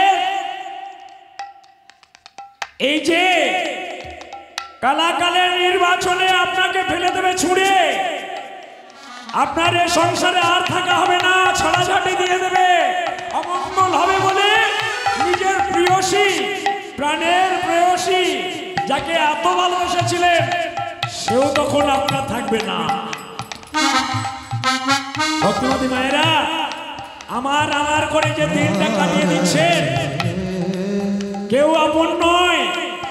এই যে কালাকালের নির্বাচনে আপনাকে ফেলে দেবে ছুঁড়ে। আপনার এই সংসারে আর থাকা হবে না, ছড়াছাটি দিয়ে দেবে। অমঙ্গল হবে বলে নিজের প্রেয়সী, প্রাণের প্রেয়সী, যাকে এত ভালোবেসেছিলেন, সেও তখন আপনার থাকবে না। ভক্তিমতী মায়েরা, আমার আমার করে যে দিনটা কাটিয়ে দিচ্ছেন, কেউ আপন নয়।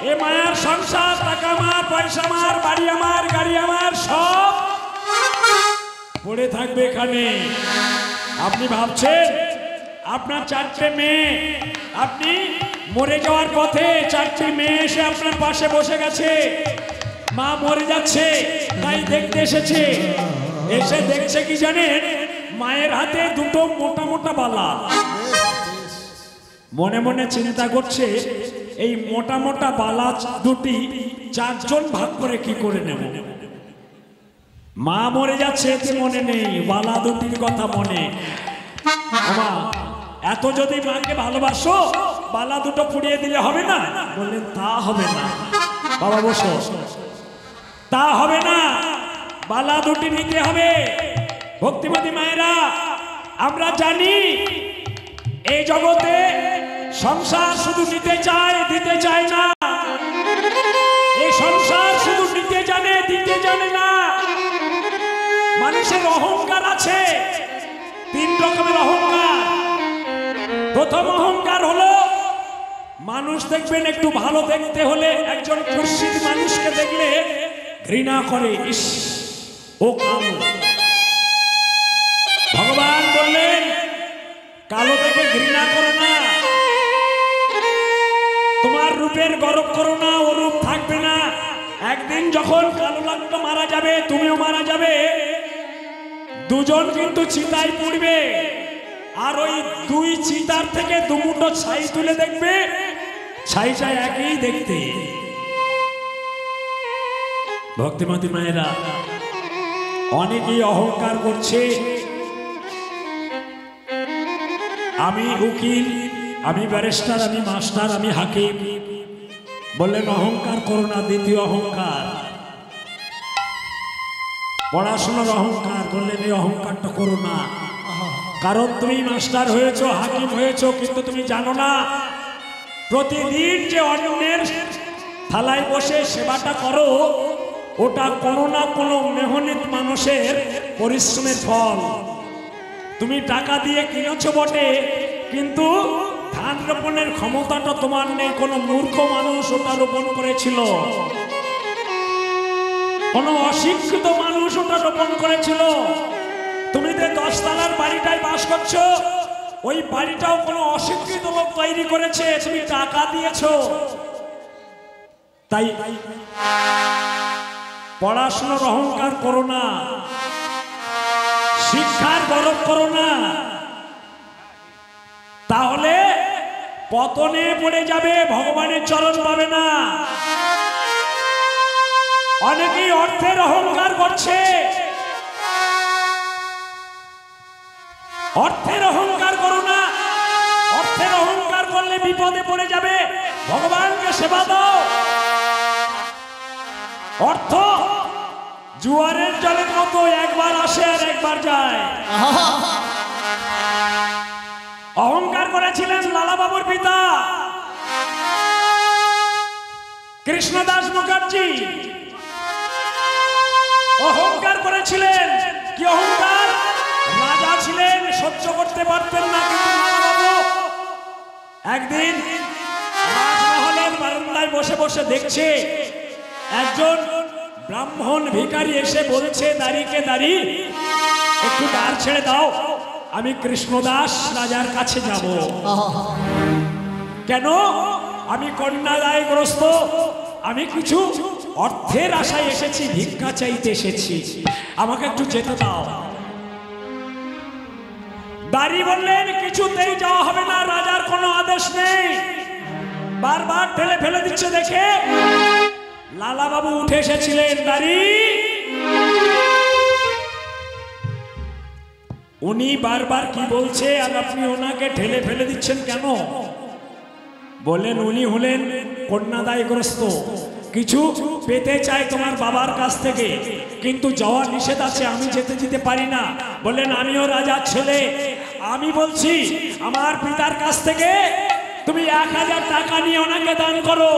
এ মায়ার সংসার, টাকা আমার, পয়সা আমার, বাড়ি আমার, গাড়ি আমার, সব পড়ে থাকবে এখানে। আপনি ভাবছেন আপনার 4টে মেয়ে, আপনি মরে যাওয়ার পথে 4টে মেয়ে এসে আপনার পাশে বসে গেছে। মা মরে যাচ্ছে তাই দেখতে এসেছে। এসে দেখছে কি জানেন, মায়ের হাতে 2টো মোটা মোটা বালা। মনে মনে চিন্তা করছে, এই মোটা মোটা বালা 2টি 4 জন ভাগ করে কি করে নেব। মা মরে যাচ্ছে এতে মনে নেই, বালা 2টির কথা মনে। বাবা, এত যদি মাকে ভালোবাসো, বালা 2টো পুড়িয়ে দিলে হবে না? বললেন তা হবে না বাবা, বসো। তা হবে না, বালা 2টি নিতে হবে। ভক্তিমতী মায়েরা, আমরা জানি এই জগতে সংসার শুধু নিতে চায়, দিতে চায় না। এই সংসার শুধু জানে, দিতে জানে না। মানুষের অহংকার আছে, 3 রকমের অহংকার। প্রথম অহংকার হলো মানুষ দেখবেন একটু ভালো দেখতে হলে একজন কুৎসিত মানুষকে দেখলে ঘৃণা করে, ইস ও কালো। ভগবান বললেন কালো দেখে ঘৃণা করো না, তোমার রূপের গর্ব করো না, ও রূপ থাকবে না। একদিন যখন কালো লাঙ্গটা মারা যাবে, তুমিও মারা যাবে, দুজন কিন্তু চিতায় পড়বে। আর ওই 2 চিতার থেকে 2 মুঠো ছাই তুলে দেখবে, ছাইটা একই দেখতে। ভক্তিমতী মায়েরা, অনেকেই অহংকার করছে, আমি উকিল, আমি ব্যারিস্টার, আমি মাস্টার, আমি হাকিম। বললেন অহংকার করো না। দ্বিতীয় অহংকার পড়াশোনার অহংকার। বললেন এই অহংকারটা করো না, কারণ তুমি মাস্টার হয়েছো, হাকিম হয়েছো, কিন্তু তুমি জানো না প্রতিদিন যে অন্যের থালায় বসে সেবাটা করো, ওটা কোনো না কোনো মেহনত মানুষের পরিশ্রমের ফল। তুমি টাকা দিয়ে কিনেছো বটে, কিন্তু ধান রোপণের ক্ষমতাটা তোমার নেই। কোনো মূর্খ মানুষ ওটা রোপণ করেছিল, কোনো অশিক্ষিত মানুষ ওটা রোপণ করেছিল। তুমি যে 10 তলার বাড়িটায় বাস করছো, ওই বাড়িটাও কোনো অশিক্ষিত লোক তৈরি করেছে, তুমি টাকা দিয়েছো। তাই পড়াশোনার অহংকার করো না, শিক্ষার গর্ব করো না, তাহলে পতনে পড়ে যাবে, ভগবানের চরণ পাবে না। অনেকেই অর্থের অহংকার করছে, অর্থের অহংকার করো না। অর্থের অহংকার করলে বিপদে পড়ে যাবে, ভগবানকে সেবা দাও। অর্থ জোয়ারের জলের মতো, একবার আসে আর একবার যায়। অহংকার করেছিলেন লালা বাবুর পিতা কৃষ্ণদাস মুখার্জি। অহংকার করেছিলেন, কি অহংকার! রাজা ছিলেন, সহ্য করতে পারতেন না, কিন্তু লালা বাবু একদিন রাজমহলের বারান্দায় বসে বসে দেখছে একজন ব্রাহ্মণ ভিখারি এসে বলছে দাড়িকে দাড়ি, একটু দাঁড় ছেড়ে দাও, আমি কৃষ্ণদাস রাজার কাছে যাব। কেন? আমি কন্যাদায়গ্রস্ত, আমি কিছু অর্থের আশায় এসেছি, ভিক্ষা চাইতে এসেছি, আমাকে একটু যেতে দাও। দাড়ি বললেন কিছুতেই যাওয়া হবে না, রাজার কোনো আদেশ নেই। বারবার ঠেলে ফেলে দিচ্ছে দেখে লালা বাবু উঠে এসেছিলেন। দাড়ি উনি বারবার কি বলছে আর আপনি ওনাকে ঠেলে ফেলে দিচ্ছেন কেন? বললেন উনি হলেন কন্যাদায়গ্রস্ত, কিছু পেতে চাই তোমার বাবার কাছ থেকে, কিন্তু যাওয়া নিষেধ আছে, আমি যেতে দিতে পারি না। বললেন আমিও রাজার ছেলে, আমি বলছি আমার পিতার কাছ থেকে তুমি 1000 টাকা নিয়ে ওনাকে দান করো।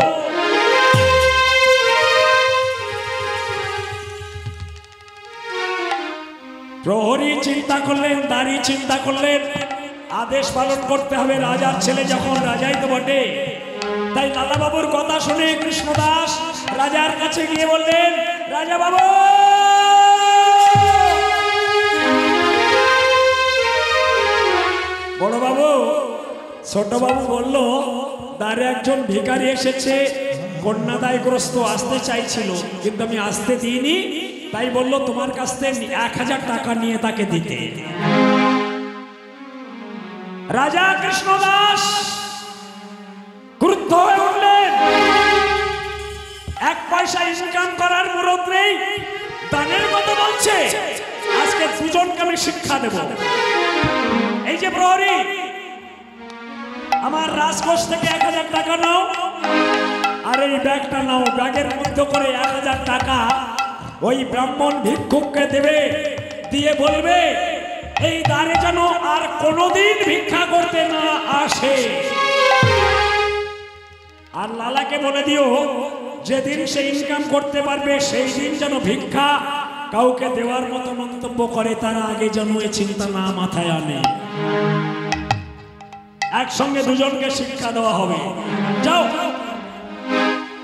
প্রহরী চিন্তা করলেন, দাঁড়ি চিন্তা করলেন, আদেশ পালন করতে হবে, রাজার ছেলে যখন, রাজাই তো বটে। তাই লালা বাবুর কথা শুনে কৃষ্ণদাস রাজার কাছে গিয়ে বললেন, রাজা বাবু, বড় বাবু, ছোট বাবু বলল তার একজন ভিখারি এসেছে, কন্যাদায়গ্রস্ত, আসতে চাইছিল, কিন্তু আমি আসতে দিইনি, তাই বলল তোমার কাছ থেকে 1000 টাকা নিয়ে তাকে দিতে। রাজা কৃষ্ণদাস ক্রুদ্ধ হয়ে উঠলেন, 1 পয়সা ইনকাম করার মুরত নেই, দানের কথা বলছে, আজকে দুজনকে আমি শিক্ষা দেব। এই যে প্রহরী, আমার রাজকোষ থেকে 1000 টাকা নাও, আর এই ব্যাগটা নাও, ব্যাগের মধ্যে করে 1000 টাকা ওই ব্রাহ্মণ ভিক্ষুককে দেবে, দিয়ে বলবে এই দ্বারে যেন আর কোনোদিন ভিক্ষা করতে না আসে। আর লালাকে বলে দিও যেদিন সে ইনকাম করতে পারবে সেই দিন যেন ভিক্ষা কাউকে দেওয়ার মতো মন্তব্য করে, তার আগে যেন এ চিন্তা না মাথায় আনে। একসঙ্গে দুজনকে শিক্ষা দেওয়া হবে। যাও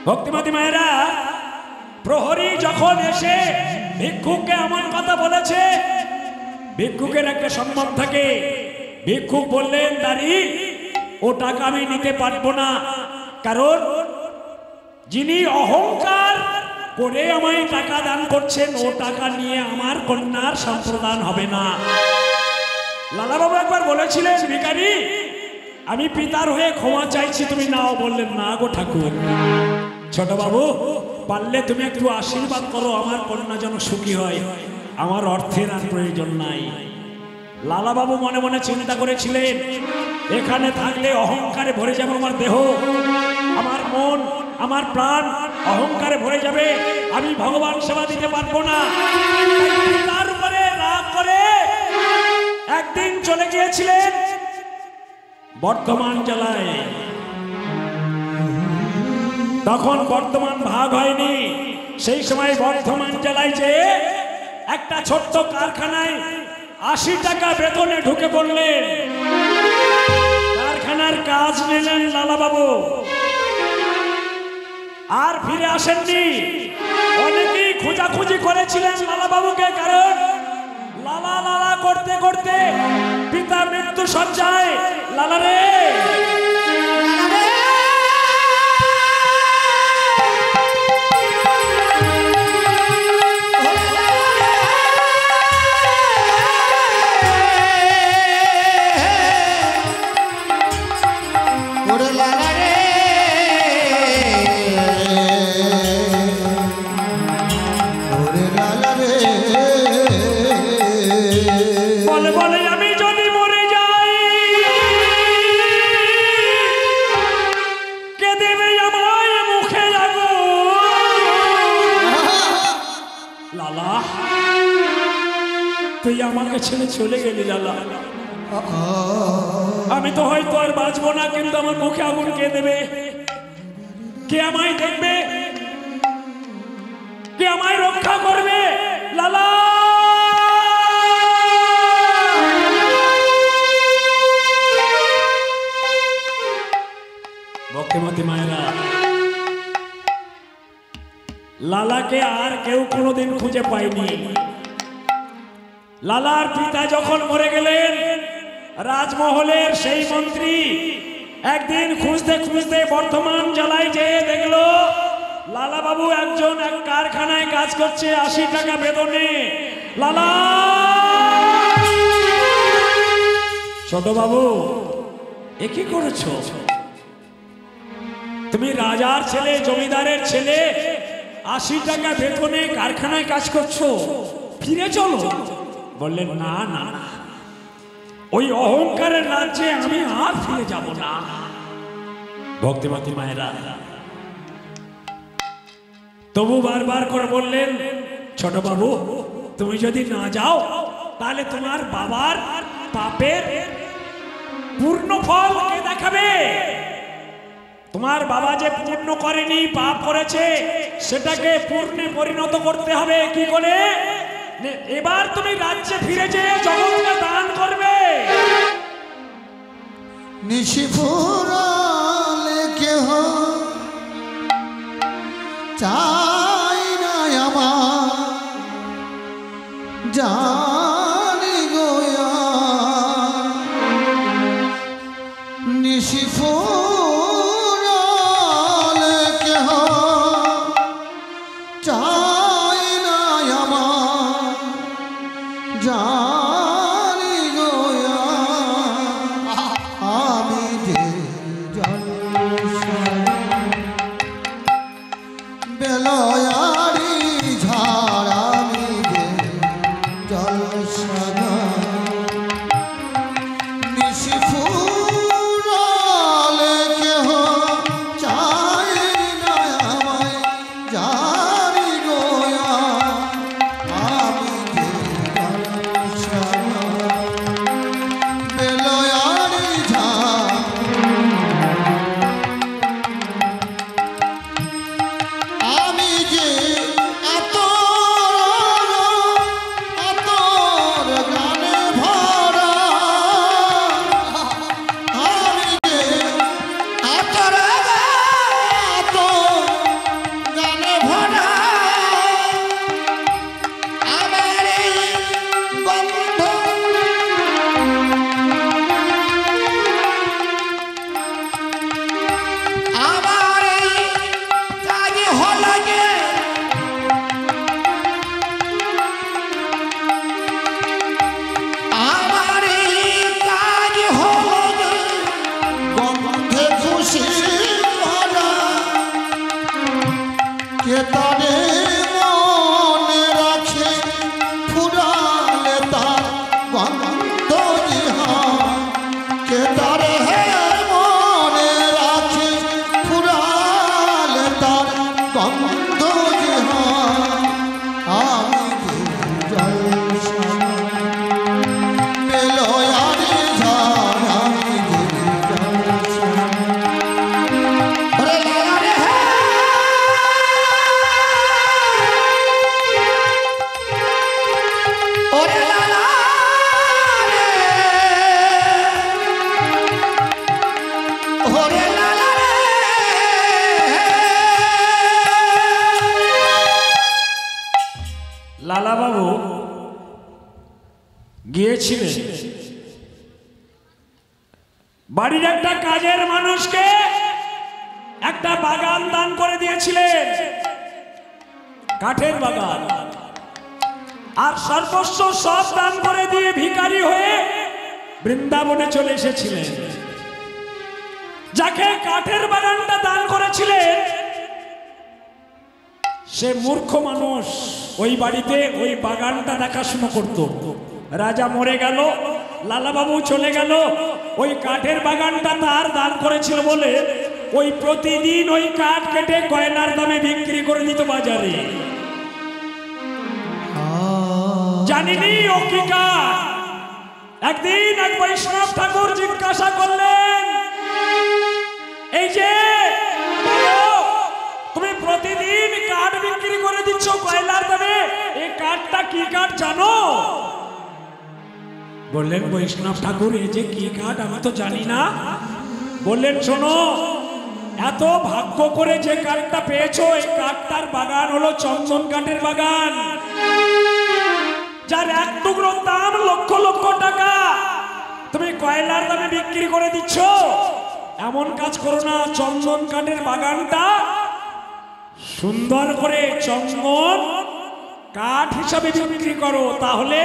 ভক্তিমতী মায়েরা, প্রহরী যখন এসে ভিক্ষুককে এমন কথা বলেছে, ভিক্ষুকের একটা সম্মান থাকে। ভিক্ষুক বললেন, দাঁড়ি ও টাকা আমি নিতে পারবো না, কারণ যিনি অহংকার করে আমায় টাকা দান করছেন ও টাকা নিয়ে আমার কন্যার সম্প্রদান হবে না। লালাবাবু একবার বলেছিলেন, ভিখারি আমি পিতার হয়ে ক্ষমা চাইছি, তুমি নাও। বললেন, না গো ঠাকুর, ছোট বাবু পারলে তুমি একটু আশীর্বাদ করো, আমার কন্যা যেন সুখী হয়, আমার অর্থের আর প্রয়োজন নাই। লালাবাবু মনে মনে চিন্তা করেছিলেন, এখানে থাকলে অহংকারে ভরে যাবে আমার দেহ, আমার মন, আমার প্রাণ অহংকারে ভরে যাবে, আমি ভগবান সেবা দিতে পারবো না। তার উপরে রাগ করে একদিন চলে গিয়েছিলেন বর্ধমান জেলায়। তখন বর্ধমান ভাগ হয়নি, সেই সময় বর্ধমান জেলায় যে একটা ছোট্ট কারখানায় 80 টাকা বেতনে ঢুকে পড়লেন। কারখানার কাজ নিলেন লালাবাবু, আর ফিরে আসেননি। অনেকেই খোঁজাখুঁজি করেছিলেন লালাবাবুকে, কারণ লালা লালা করতে করতে পিতা মৃত্যু সজ্জায়। লালা রে বলে বলে আমি যদি মরে যাই কে দেবে আমায় মুখে লাগো। লালা তুই আমাকে ছেড়ে চলে গেলি লালা, আমি তো হয়তো আর বাঁচবো না, কিন্তু আমার মুখে আগুন কে দেবে? কে আমায় দেখবে? কে আমায় রক্ষা করবে? লালা ভক্তিমতী মায়েরা, লালাকে আর কেউ কোনোদিন খুঁজে পায়নি। লালার পিতা যখন মরে গেলেন, রাজমহলের সেই মন্ত্রী একদিন খুঁজতে খুঁজতে বর্ধমান জেলায় যেয়ে দেখলো লালা বাবু একজন এক কারখানায় কাজ করছে 80 টাকা বেতনে। লালা ছোট বাবু এ কি করেছো? তুমি রাজার ছেলে, জমিদারের ছেলে, 80 টাকা বেতনে কারখানায় কাজ করছো, ফিরে চলো। বললেন, না না, ওই অহংকারের রাজ্যে আমি আর ফিরে যাব না। ভক্তিমতী মায়েরা তবু বারবার করে বললেন, ছোট বাবু তুমি যদি না যাও তাহলে তোমার বাবার পাপের পূর্ণ ফল কে দেখাবে? তোমার বাবা যে পূর্ণ করেনি, পাপ করেছে, সেটাকে পূর্ণে পরিণত করতে হবে। কি করে? এবার তুমি রাজ্যে ফিরে যেয়ে জগৎকে দান করবে। নিশিপুরালে কেহ চাই না আমার জানি গোয়া, নিশিপুরালে কেহ চাই না আমার জানি গোয়া, আমি যে বেলয়ারি ঝাড়, আমি যে জলসাগা, নিশিপুরালে কেহ চাই না আমায় জানি গোয়া, আমি যে লালাবাবু গিয়েছিলেন বাড়ির একটা কাজের মানুষকে একটা বাগান দান করে দিয়েছিলেন, কাঠের বাগান। আর সর্বস্ব সব দান করে দিয়ে ভিখারি হয়ে বৃন্দাবনে চলে এসেছিলেন। যাকে কাঠের বাগানটা দান করেছিলেন সে মূর্খ মানুষ, ওই বাড়িতে ওই বাগানটা দেখাশোনা করত। রাজা মরে গেল, লালাবাবু চলে গেল, ওই কাঠের বাগানটা তার দান করেছিল বলে ওই প্রতিদিন ওই কাঠ কেটে কয়লার দামে বিক্রি করে দিত বাজারে। জানিনি ও কি কাঠ। একদিন এক বৈষ্ণব ঠাকুর জিজ্ঞাসা করলেন, এই যে তুমি প্রতিদিন কাঠ বিক্রি করে দিচ্ছ কয়লার দামে, এই কাঠটা কি কাঠ জানো? বললেন বৈষ্ণব ঠাকুর এই যে কি কাঠ আমি তো জানি না। বললেন শোনো, এত ভাগ্য করে যে কাঠটা পেয়েছো এই কাঠটার বাগান হলো চন্দন কাঠের বাগান, যার এক টুকরোর দাম লক্ষ লক্ষ টাকা, তুমি কয়লার দামে বিক্রি করে দিচ্ছ। এমন কাজ করো না, চন্দন কাঠের বাগানটা সুন্দর করে চন্দন কাঠ হিসাবে বিক্রি করো, তাহলে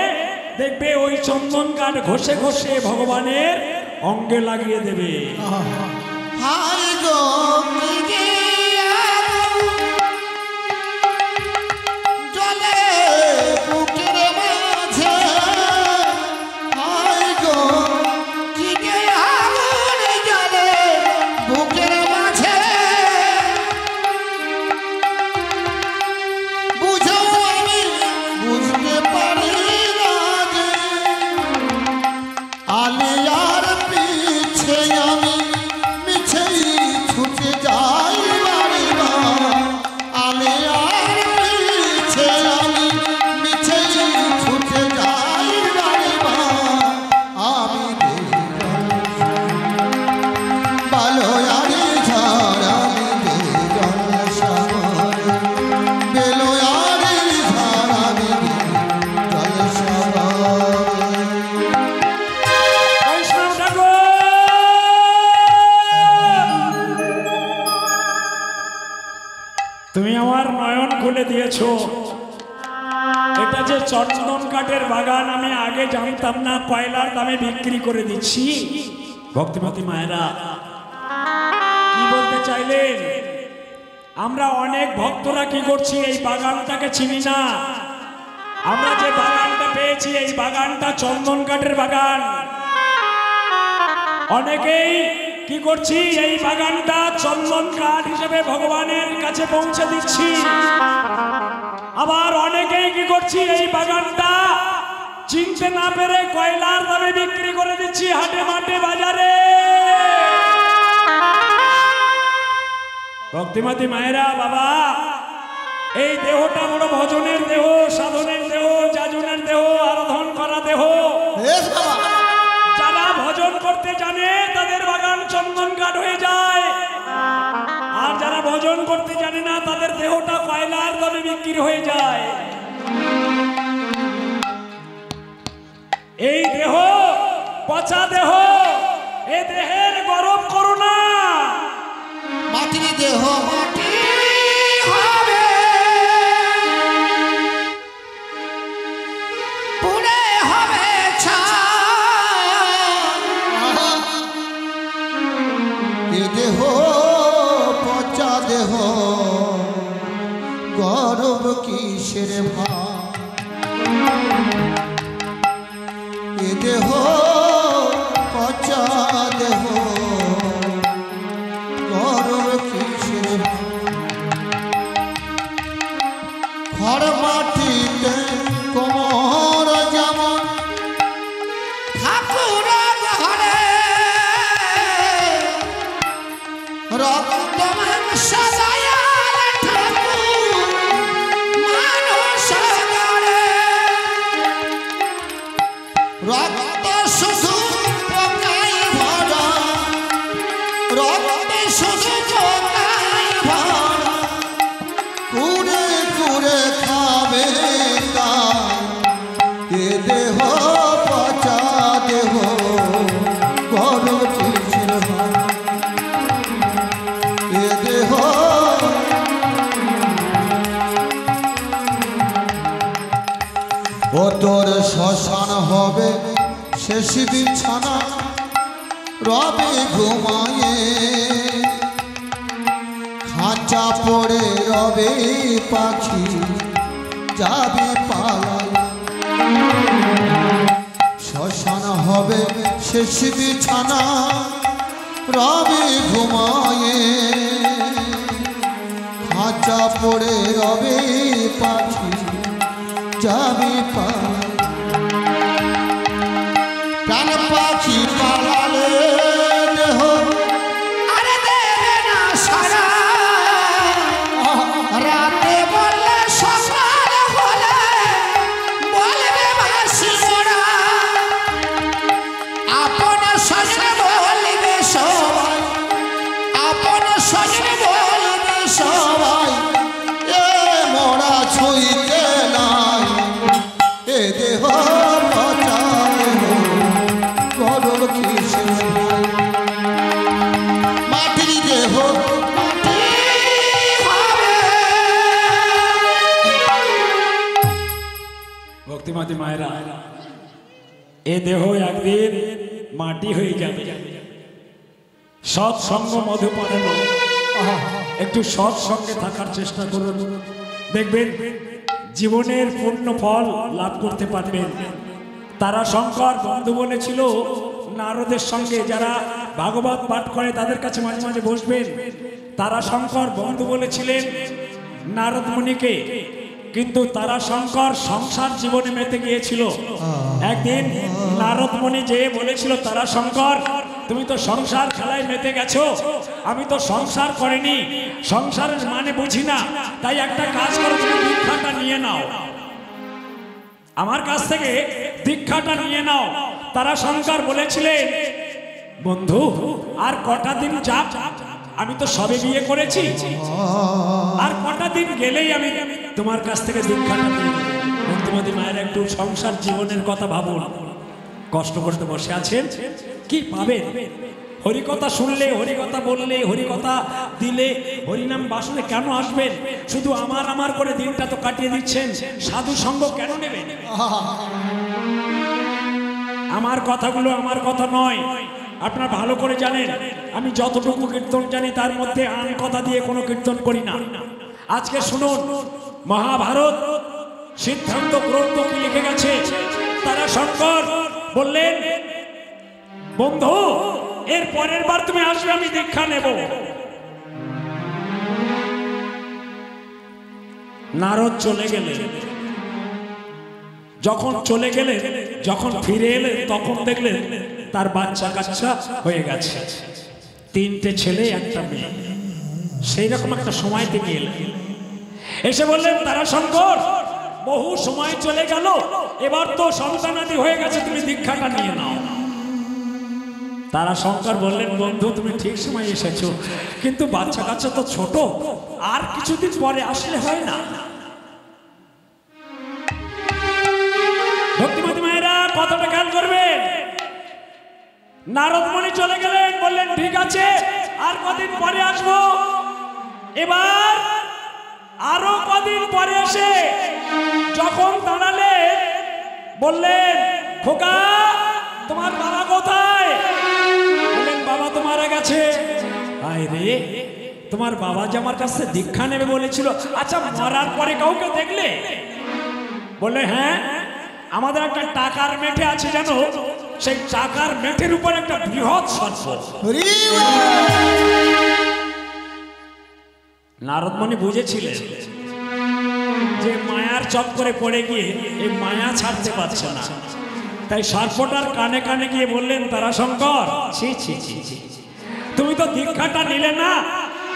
দেখবে ওই চন্দন কাঠ ঘষে ঘষে ভগবানের অঙ্গে লাগিয়ে দেবে। হাই গো জলে বুকের মাঝে, হাই গো কি গে আগুন জলে বুকের মাঝে, বুঝো আমি বুঝতে পারি না যে আলিয়ার পিছে আমি মিছেই ছুটে যাই বাড়ি মা, আলিয়ার পিছে আমি মিছেই ছুটে যাই বাড়ি মা, আমি বালোয়ারি ঝড় আমি বেজল সাগরে, বেলোয়ারি ঝড় আমি বেজল সাগরে। বৈষ্ণব ঠাকুর, তুমি আমার নয়ন খুলে দিয়েছো। এটা যে চন্দন কাঠের বাগান আমি আগে জানতাম না, কয়লার দামে বিক্রি করে দিচ্ছি। ভক্তিমতী মায়েরা কি বলতে চাইলেন? আমরা অনেক ভক্তরা কি করছি, এই বাগানটাকে চিনি না। আমরা যে বাগানটা পেয়েছি এই বাগানটা চন্দন কাঠের বাগান। অনেকেই কি করছি, এই বাগানটা চন্দন কাঠ হিসেবে ভগবানের কাছে পৌঁছে দিচ্ছি। আবার অনেকেই কি করছি, এই বাগানটা চিনতে না পেরে কয়লার দামে বিক্রি করে দিচ্ছি হাটে মাঠে বাজারে। ভক্তিমতী মায়েরা, বাবা এই দেহটা বড় ভজনের দেহ, সাধনের দেহ, যাজনের দেহ, আরাধন করা দেহ। বেশ বাবা, যারা ভজন করতে জানে তাদের বাগান চন্দন কাঠ হয়ে যায়, আর যারা ভজন করতে জানে না তাদের দেহটা কয়লার দামে বিক্রি হয়ে যায়। এই দেহ পচা দেহ, এ দেহের গরম করো না। মাটির দেহ মাটি হবে, পুড়ে হবে ছাই। এ দেহ পচা দেহ, গরব কিসের ভাই? এ দেহ পচা দেহ, গরব কিসের ভাই? খড় মাটিতে কোমর যেমন ঠাকুর ঘরে, রক্ত মাংস দয়াল ঠাকুর মানুষ গড়ে, রক্ত ও তোর শ্মশান হবে শেষ বিছানা রবে ঘুমায়ে খাঁচা পড়ে রবে পাখি যাবে পালায় শ্মশান হবে শেষ বিছানা রবে ঘুমায়ে খাঁচা পড়ে রবে পাখি যাবে পালায় প্রাণ পাখি পালালে দেহ আরে দেবে না সারা রাতে বললে সকাল হলে বলবে ভাসি মোরা আপন সজনে বলবে সবাই আপন সজনে বলবে সবাই এ মোরা ছুঁইতে নাই এ দেহ পচালে গরব কিসে মাটির দেহ ভক্তিমতী মায়েরা, এ দেহ একদিন মাটি হয়ে যাবে। সৎসঙ্গ মধুপান, একটু সৎসঙ্গে থাকার চেষ্টা করুন, দেখবেন জীবনের পূর্ণ ফল লাভ করতে পারবেন। তারা শঙ্কর বন্ধু বলেছিল নারদের সঙ্গে, যারা ভাগবত পাঠ করে তাদের কাছে মাঝে মাঝে বসবেন। তারা শঙ্কর বন্ধু বলেছিলেন নারদ মুনিকে, কিন্তু তারা শঙ্কর সংসার জীবনে মেতে গিয়েছিল। একদিন নারদ মুনি যে বলেছিল তারা শঙ্কর, তুমি তো সংসার খেলায় মেতে গেছো, আমি তো সংসার করিনি, সংসারের মানে বুঝি না, তাই একটা কাজ করো, তুমি দীক্ষাটা নিয়ে নাও, আমার কাছ থেকে দীক্ষাটা নিয়ে নাও। তারা শঙ্কর বলেছিলেন বন্ধু আর কটা দিন যাক, আমি তো সবে বিয়ে করেছি, আর কটা দিন গেলেই আমি তোমার কাছ থেকে দীক্ষাটা নিয়ে নেব। ভক্তিমতী মায়ের একটু সংসার জীবনের কথা ভাবুন। কষ্ট করতে বসে আছেন, কি পাবেন? হরিকথা শুনলে, হরিকথা বললে, হরিকথা দিলে, হরিনাম বাসনে কেন আসবেন? শুধু আমার আমার করে দিনটা তো কাটিয়ে দিচ্ছেন, সাধু সঙ্গ কেন নেবেন? আমার কথাগুলো আমার কথা নয়, আপনারা ভালো করে জানেন। আমি যতটুকু কীর্তন জানি তার মধ্যে আমি কথা দিয়ে কোনো কীর্তন করি না। আজকে শুনুন, মহাভারত সিদ্ধান্ত গ্রন্থ কি লিখে গেছে। তারা শঙ্কর বললেন বন্ধু এর পরের বার তুমি আসবে, আমি দীক্ষা নেব। নারদ চলে গেলেন, যখন চলে গেলেন, যখন ফিরে এলেন তখন দেখলেন তার বাচ্চা কাচ্চা হয়ে গেছে, 3টে ছেলে 1টা মেয়ে। সেই রকম একটা সময় থেকে এলেন, এসে বললেন তারা শঙ্কর বহু সময় চলে গেল, এবার তো সন্তানাদি হয়ে গেছে, তুমি দীক্ষাটা নিয়ে নাও। তারা শঙ্কর বললেন বন্ধু তুমি ঠিক সময় এসেছো, কিন্তু বাচ্চা কাচ্চা তো ছোট, আর কিছুদিন পরে আসলে হয় না? ভক্তিমতী মায়েরা কথাটা খেয়াল করবেন। নারদ মুনি চলে গেলেন, বললেন ঠিক আছে আর কদিন পরে আসবো। এবার আরো কদিন পরে এসে যখন দাঁড়ালেন বললেন খোকা তোমার বাবা কোথায়? বললেন বাবা তো মারা গেছে। আয় রে, তোমার বাবা যে আমার কাছে দীক্ষা নেবে বলেছিল, আচ্ছা মরার পরে কাউকে দেখলে? বললে হ্যাঁ, আমাদের একটা টাকার মেঠে আছে জানো, সেই টাকার মেঠের উপর একটা বৃহৎ সর্প। নারদ মুনি বুঝেছিলেন যে মায়ার চক্করে পড়ে গিয়ে এই মায়া ছাড়তে পারছে না, তাই সর্পটার কানে কানে গিয়ে বললেন তারা শঙ্কর ছি ছি ছি ছি, তুমি তো দীক্ষাটা নিলে না,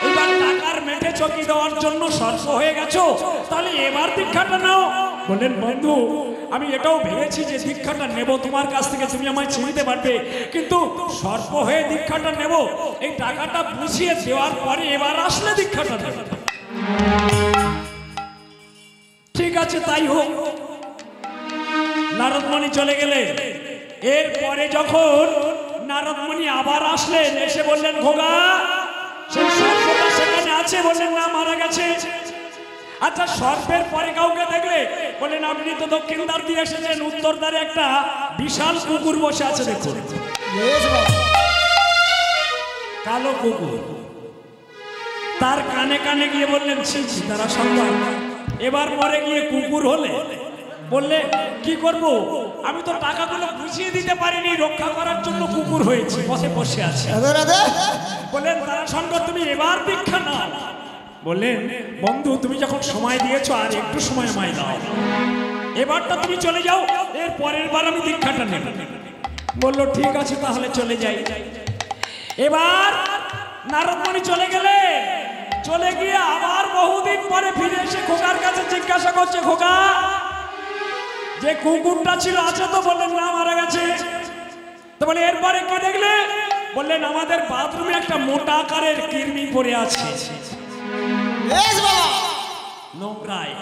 এবার টাকার মেঠে চকি দেওয়ার জন্য সর্প হয়ে গেছো, তাহলে এবার দীক্ষাটা নাও। বললেন বন্ধু আমি এটাও ভেবেছি যে দীক্ষাটা নেব তোমার কাছ থেকে, তুমি আমায় চিনতে পারবে, কিন্তু সর্প হয়ে দীক্ষাটা নেব, এই টাকাটা বুঝিয়ে দেওয়ার পরে এবার আসলে দীক্ষাটা নেব। ঠিক আছে তাই হোক। নারদ মুনি চলে গেলে, এরপরে যখন নারদ মুনি আবার আসলেন, এসে বললেন খোকা সেই সর্পটা সেখানে আছে? বললেন না মারা গেছে। আচ্ছা সর্পের পরে কাউকে দেখলে বলেন আপনি তো দক্ষিণ দ্বার দিয়ে এসেছেন, উত্তর দ্বারে একটা বিশাল কুকুর বসে আছে দেখুন, কালো কুকুর। তার কানে কানে গিয়ে বললেন ছি ছি তারা সম্মান। এবার পরে গিয়ে কুকুর হলে বললে কি করব, আমি তো টাকাগুলো বুঝিয়ে দিতে পারিনি, রক্ষা করার জন্য কুকুর হয়েছে, পথে বসে আছে। বললেন তারা শঙ্কর তুমি এবার দীক্ষা নাও। বললেন বন্ধু তুমি যখন সময় দিয়েছো আর একটু সময় আমায় দাও, এবারটা তুমি চলে যাও, এর পরের বার আমি দীক্ষাটা নেব। বললো ঠিক আছে তাহলে চলে যাই। এবার নারদমণি চলে গেলে, চলে গিয়ে আবার বহুদিন পরে ফিরে এসে খোকার কাছে জিজ্ঞাসা করছে, খোকা যে কুকুরটা ছিল আছে তো? বললেন না মারা গেছে। তো বলে এরপরে কি দেখলে? বললেন আমাদের বাথরুমে একটা মোটা আকারের কৃমি পড়ে আছে নোংরায়।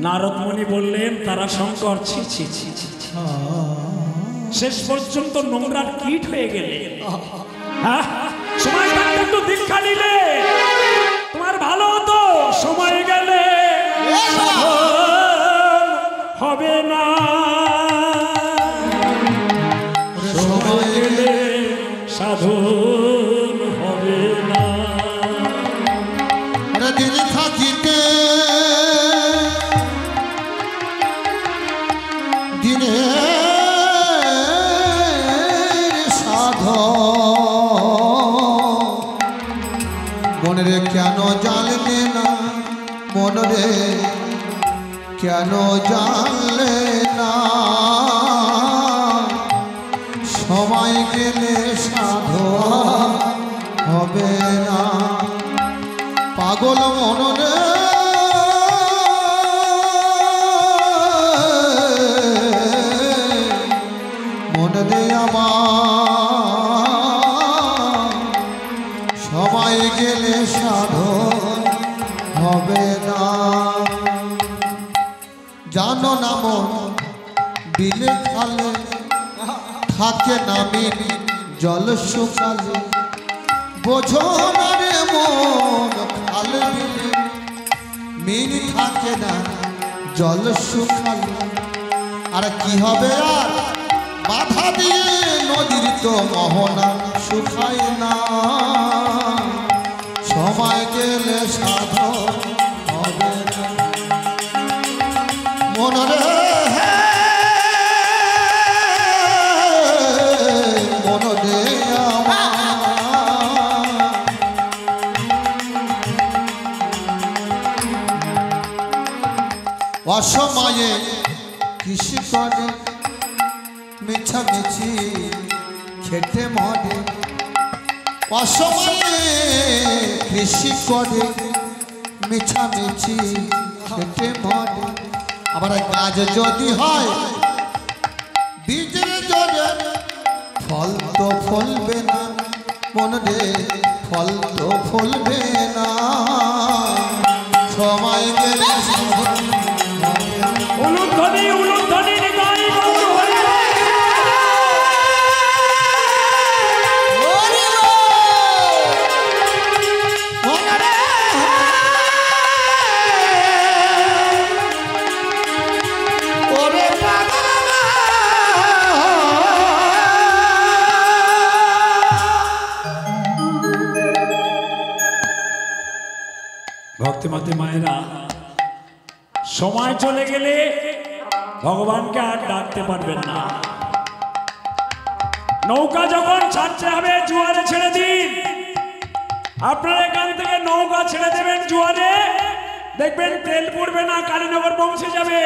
নারদমণি বললেন তারা শঙ্কর ছি ছি ছি ছি, শেষ পর্যন্ত নোংরার কীট হয়ে গেলে। হ্যাঁ সময় থাকতে একটু দীক্ষা নিলে তোমার ভালো হতো, সময় গেলে হবে না, সময় গেলে সাধন হবে না। দিন থাকিতে দিনে মনরে কেন জানলে না, মনরে কেন জানলে না, সময় গেলে সাধন হবে না। পাগল মনরে মনরে আমার সময় গেলে সাধন হবে না। জানো না মন বিলে খালে থাকে নামি জল শুকালে, বোঝো না রে মন খালে বিলে মিন থাকে না জল শুকালে। আর কি হবে আর বাধা দিয়ে নদীর তো মোহনা শুকায় না, সময় গেলে সাধন হবে না। মনরে মনরে অসময়ে কৃষি করে মিছামিছি খেটে মরে, অসময়ে কৃষি করে মিছামিছি খেটে মরে। আবার গাছ যদি হয় বীজের জলে, ফল তো ফলবে না মনরে, ফল তো ফলবে না, সময় গেলে উলুধ্বনি উলুধ্বনি নিতাই গৌর হরি। ভক্তিমতী মায়েরা, সময় চলে গেলে ভগবানকে আর ডাকতে পারবেন না। নৌকা যখন ছাড়তে হবে জোয়ারে ছেড়ে দিন। আপনারা এখান থেকে নৌকা ছেড়ে দেবেন জোয়ারে, দেখবেন তেল পড়বে না, কালীনগর পৌঁছে যাবে।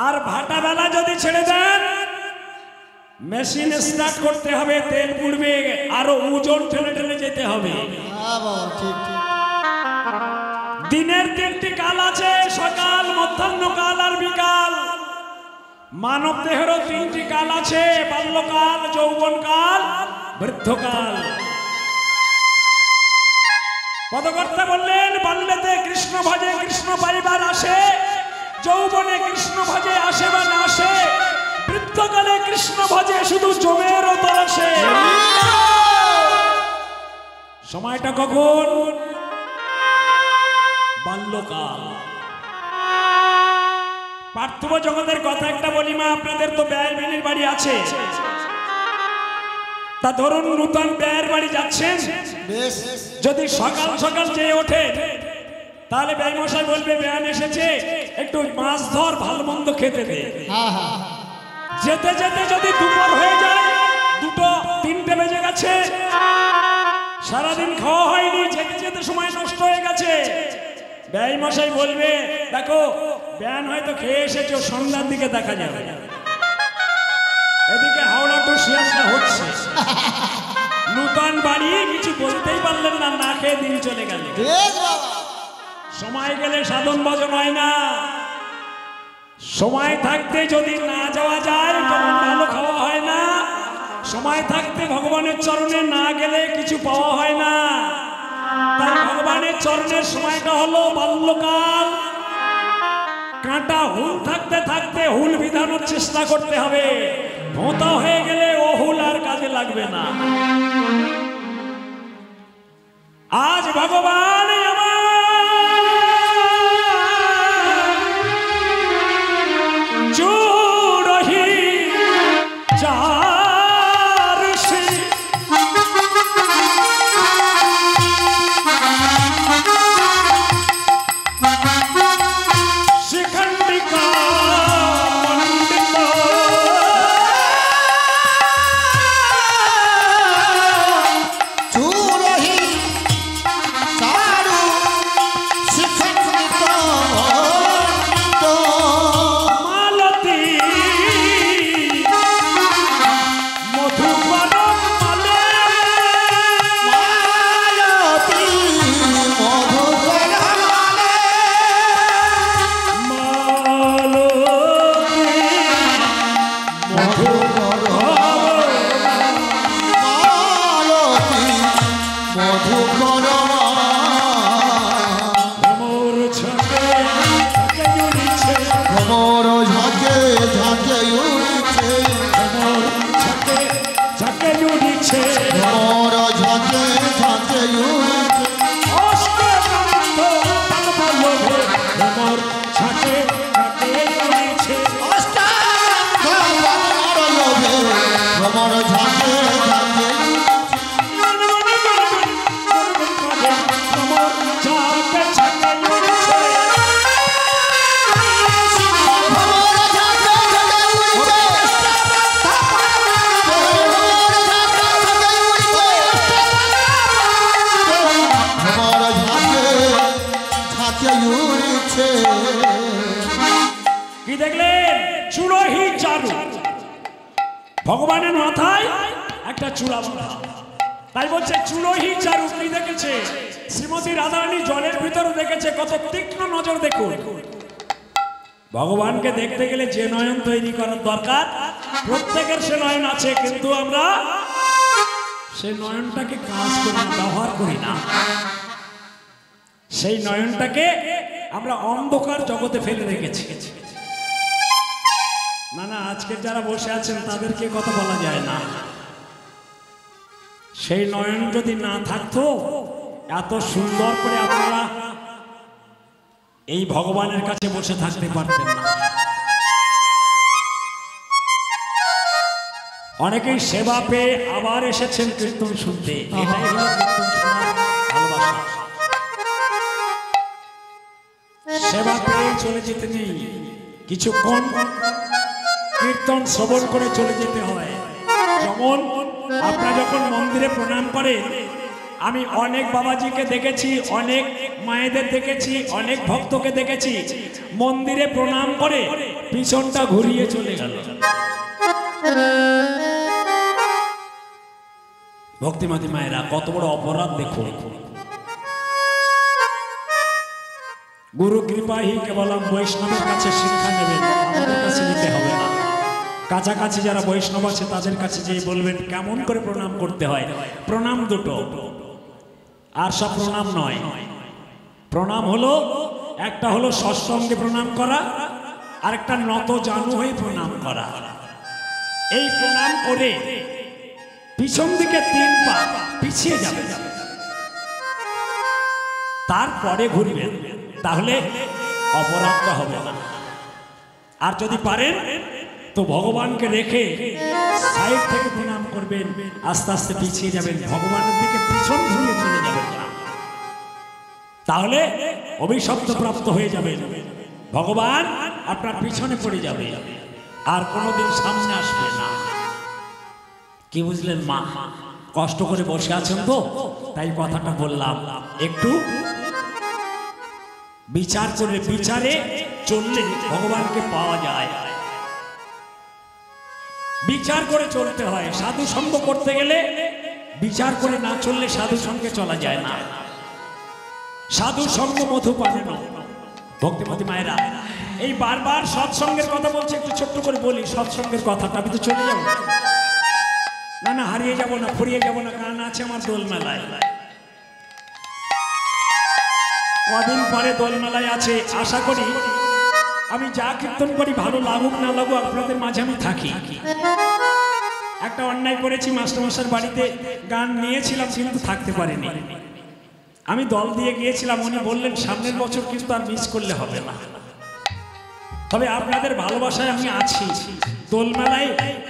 আর ভাটা বেলা যদি ছেড়ে দেন মেশিন স্টার্ট করতে হবে, তেল পড়বে, আরো ওজন ঠেলে ঠেলে যেতে হবে। দিনের তিনটি কাল আছে, সকাল, মধ্যাহ্নকাল আর বিকাল। মানব দেহেরও তিনটি কাল আছে, বাল্যকাল, যৌবনকাল, বৃদ্ধকাল। পদকর্তা বললেন বাল্যতে কৃষ্ণ ভজে কৃষ্ণ পাইবার আসে, যৌবনে কৃষ্ণ ভজে আসে বা না আসে, বৃদ্ধকালে কৃষ্ণ ভজে শুধু জমের তলাশে। সময়টা কখন? বাল্যকাল। পার্থিব জগতের কথা একটা বলি মা, আপনাদের তো ব্যয় বেনির বাড়ি আছে, তা ধরুন নূতন ব্যয়ের বাড়ি যাচ্ছেন, বেশ যদি সকাল সকাল যেয়ে ওঠে তাহলে ব্যয় মশাই বলবে বেয়ান এসেছে, একটু মাছ ধর, ভালো মন্দ খেতে দে। হ্যাঁ হ্যাঁ যেতে যেতে যদি দুপুর হয়ে যায়, 2-3টে বেজে গেছে, সারাদিন খাওয়া হয়নি, যেতে যেতে সময় নষ্ট হয়ে গেছে, ব্যয় মশাই বলবে দেখো ব্যান হয়তো খেয়ে এসেছো, সন্ধ্যার দিকে দেখা যাবে। এদিকে হাওড়া টু শিয়ালদা হচ্ছে, নূতন বাড়ি কিছু বলতেই পারলেন না, না খেয়ে দিন চলে গেল। বেশ বাবা সময় গেলে সাধন ভজন হয় না, সময় থাকতে যদি না যাওয়া যায় তখন ভালো খাওয়া হয় না, সময় থাকতে ভগবানের চরণে না গেলে কিছু পাওয়া হয় না। তাই ভগবানের চরণের সময়টা হলো বাল্যকাল। কাঁটা হুল থাকতে থাকতে হুল বিধানোর চেষ্টা করতে হবে, ভোঁতা হয়ে গেলে ও হুল আর কাজে লাগবে না। আজ ভগবান আমার চুরহি চারুষি শিখণ্ডিকা পণ্ডিত চুরহি চারু শিখণ্ডিত মালতী মধুকর মালে মালতী মধুকর মালে মালতী মধুকর মালতী মধুকর মোর ছকে ছকে জুড়িছে, ভ্রমর ঝাঁকে ঝাঁকে উঠছে মোর ছকে ছকে জুড়িছে, ভ্রমর ঝাঁকে ঝাঁকে উঠছে অষ্টকান্ত তালবল্লভে মোর ছকে ছকে জুড়িছে। ভ্রমর ঝাঁকে ঝাঁকে মোর ছকে ছকে জুড়িছে, ভ্রমর ঝাঁকে ঝাঁকে উঠছে ভ্রমর ঝাঁকে ঝাঁকে উঠছে কি দেখলেন? চুড়োহি চারু, ভগবানের মাথায় একটা চূড়া বাঁধা। তাই বলছে চুড়োহি চারু। কি দেখেছে? শ্রীমতী রাধারানী জলের ভিতরে দেখেছে, কত তীক্ষ্ণ নজর দেখুন। ভগবানকে দেখতে গেলে যে নয়ন তৈরি করার দরকার, প্রত্যেকের সে নয়ন আছে, কিন্তু আমরা সে নয়নটাকে কাজ করি না, ব্যবহার করি না। সেই নয়নটাকে আমরা অন্ধকার জগতে ফেলে রেখেছি। না না, আজকে যারা বসে আছেন তাদেরকে কথা বলা যায় না। সেই নয়ন যদি না থাকতো, এত সুন্দর করে আপনারা এই ভগবানের কাছে বসে থাকতে পারতেন না। অনেকেই সেবা পেয়ে আবার এসেছেন কীর্তন শুনতে। এটাই হলো কীর্তন শোনার ভালোবাসা। সেবা পেয়ে চলে যেতে নেই, কিছুক্ষণ কীর্তন শ্রবণ করে চলে যেতে হয়। যেমন আপনারা যখন মন্দিরে প্রণাম করেন, আমি অনেক বাবাজিকে দেখেছি, অনেক মায়েদের দেখেছি, অনেক ভক্তকে দেখেছি, মন্দিরে প্রণাম করে পিছনটা ঘুরিয়ে চলে গেল। ভক্তিমতী মায়েরা, কত বড় অপরাধ দেখুন। গুরু কৃপাহি কেবলম বৈষ্ণবের কাছে শিক্ষা নেবেন, আমাদের কাছে নিতে হবে না। কাছাকাছি যারা বৈষ্ণব আছে তাদের কাছে যেই বলবেন কেমন করে প্রণাম করতে হয়। প্রণাম দুটো, আর সব প্রণাম নয়। প্রণাম হলো, একটা হলো সৎসঙ্গে প্রণাম করা, আর একটা নত জানু হয়ে প্রণাম করা। এই প্রণাম করে পিছন দিকে 3 পা পিছিয়ে যাবে, তারপরে ঘুরবেন। তাহলে অপরাধটা হবে না। আর যদি পারেন তো ভগবানকে রেখে সাইড থেকে প্রণাম করবেন, আস্তে আস্তে পিছিয়ে যাবেন, ভগবানের দিকে পিছন ঘুরিয়ে চলে যাবেন না, তাহলে অভিশপ্ত প্রাপ্ত হয়ে যাবেন। ভগবান আপনার পিছনে পড়ে যাবে আর কোনোদিন সামনে আসবে না। কি বুঝলেন মা? কষ্ট করে বসে আছেন তো, তাই কথাটা বললাম। একটু বিচার করে, বিচারে চললে ভগবানকে পাওয়া যায়। বিচার করে চলতে হয়। সাধু সঙ্গ করতে গেলে বিচার করে না চললে সাধু সঙ্গে চলা যায় না। সাধু সঙ্গ মধুপানে না। ভক্তিমতী মায়েরা, এই বারবার সৎসঙ্গের কথা বলছে, একটু ছোট্ট করে বলি সৎসঙ্গের কথাটা। আমি তো চলে যাবো না, না হারিয়ে যাব না, ফুরিয়ে যাব না, কারণ আছে আমার দোল মেলায়। কদিন পরে দোল মেলায় আছে। আশা করি আমি যা কীর্তন করি, ভালো লাগুক না লাগুক, আপনাদের মাঝে আমি থাকি। একটা অন্যায় করেছি, মাস্টারমশাইয়ের বাড়িতে গান নিয়েছিলাম কিন্তু থাকতে পারিনি। আমি দল দিয়ে গিয়েছিলাম, উনি বললেন সামনের বছর কিন্তু আর মিস করলে হবে না। তবে আপনাদের ভালোবাসায় আমি আছি। দোলমেলায়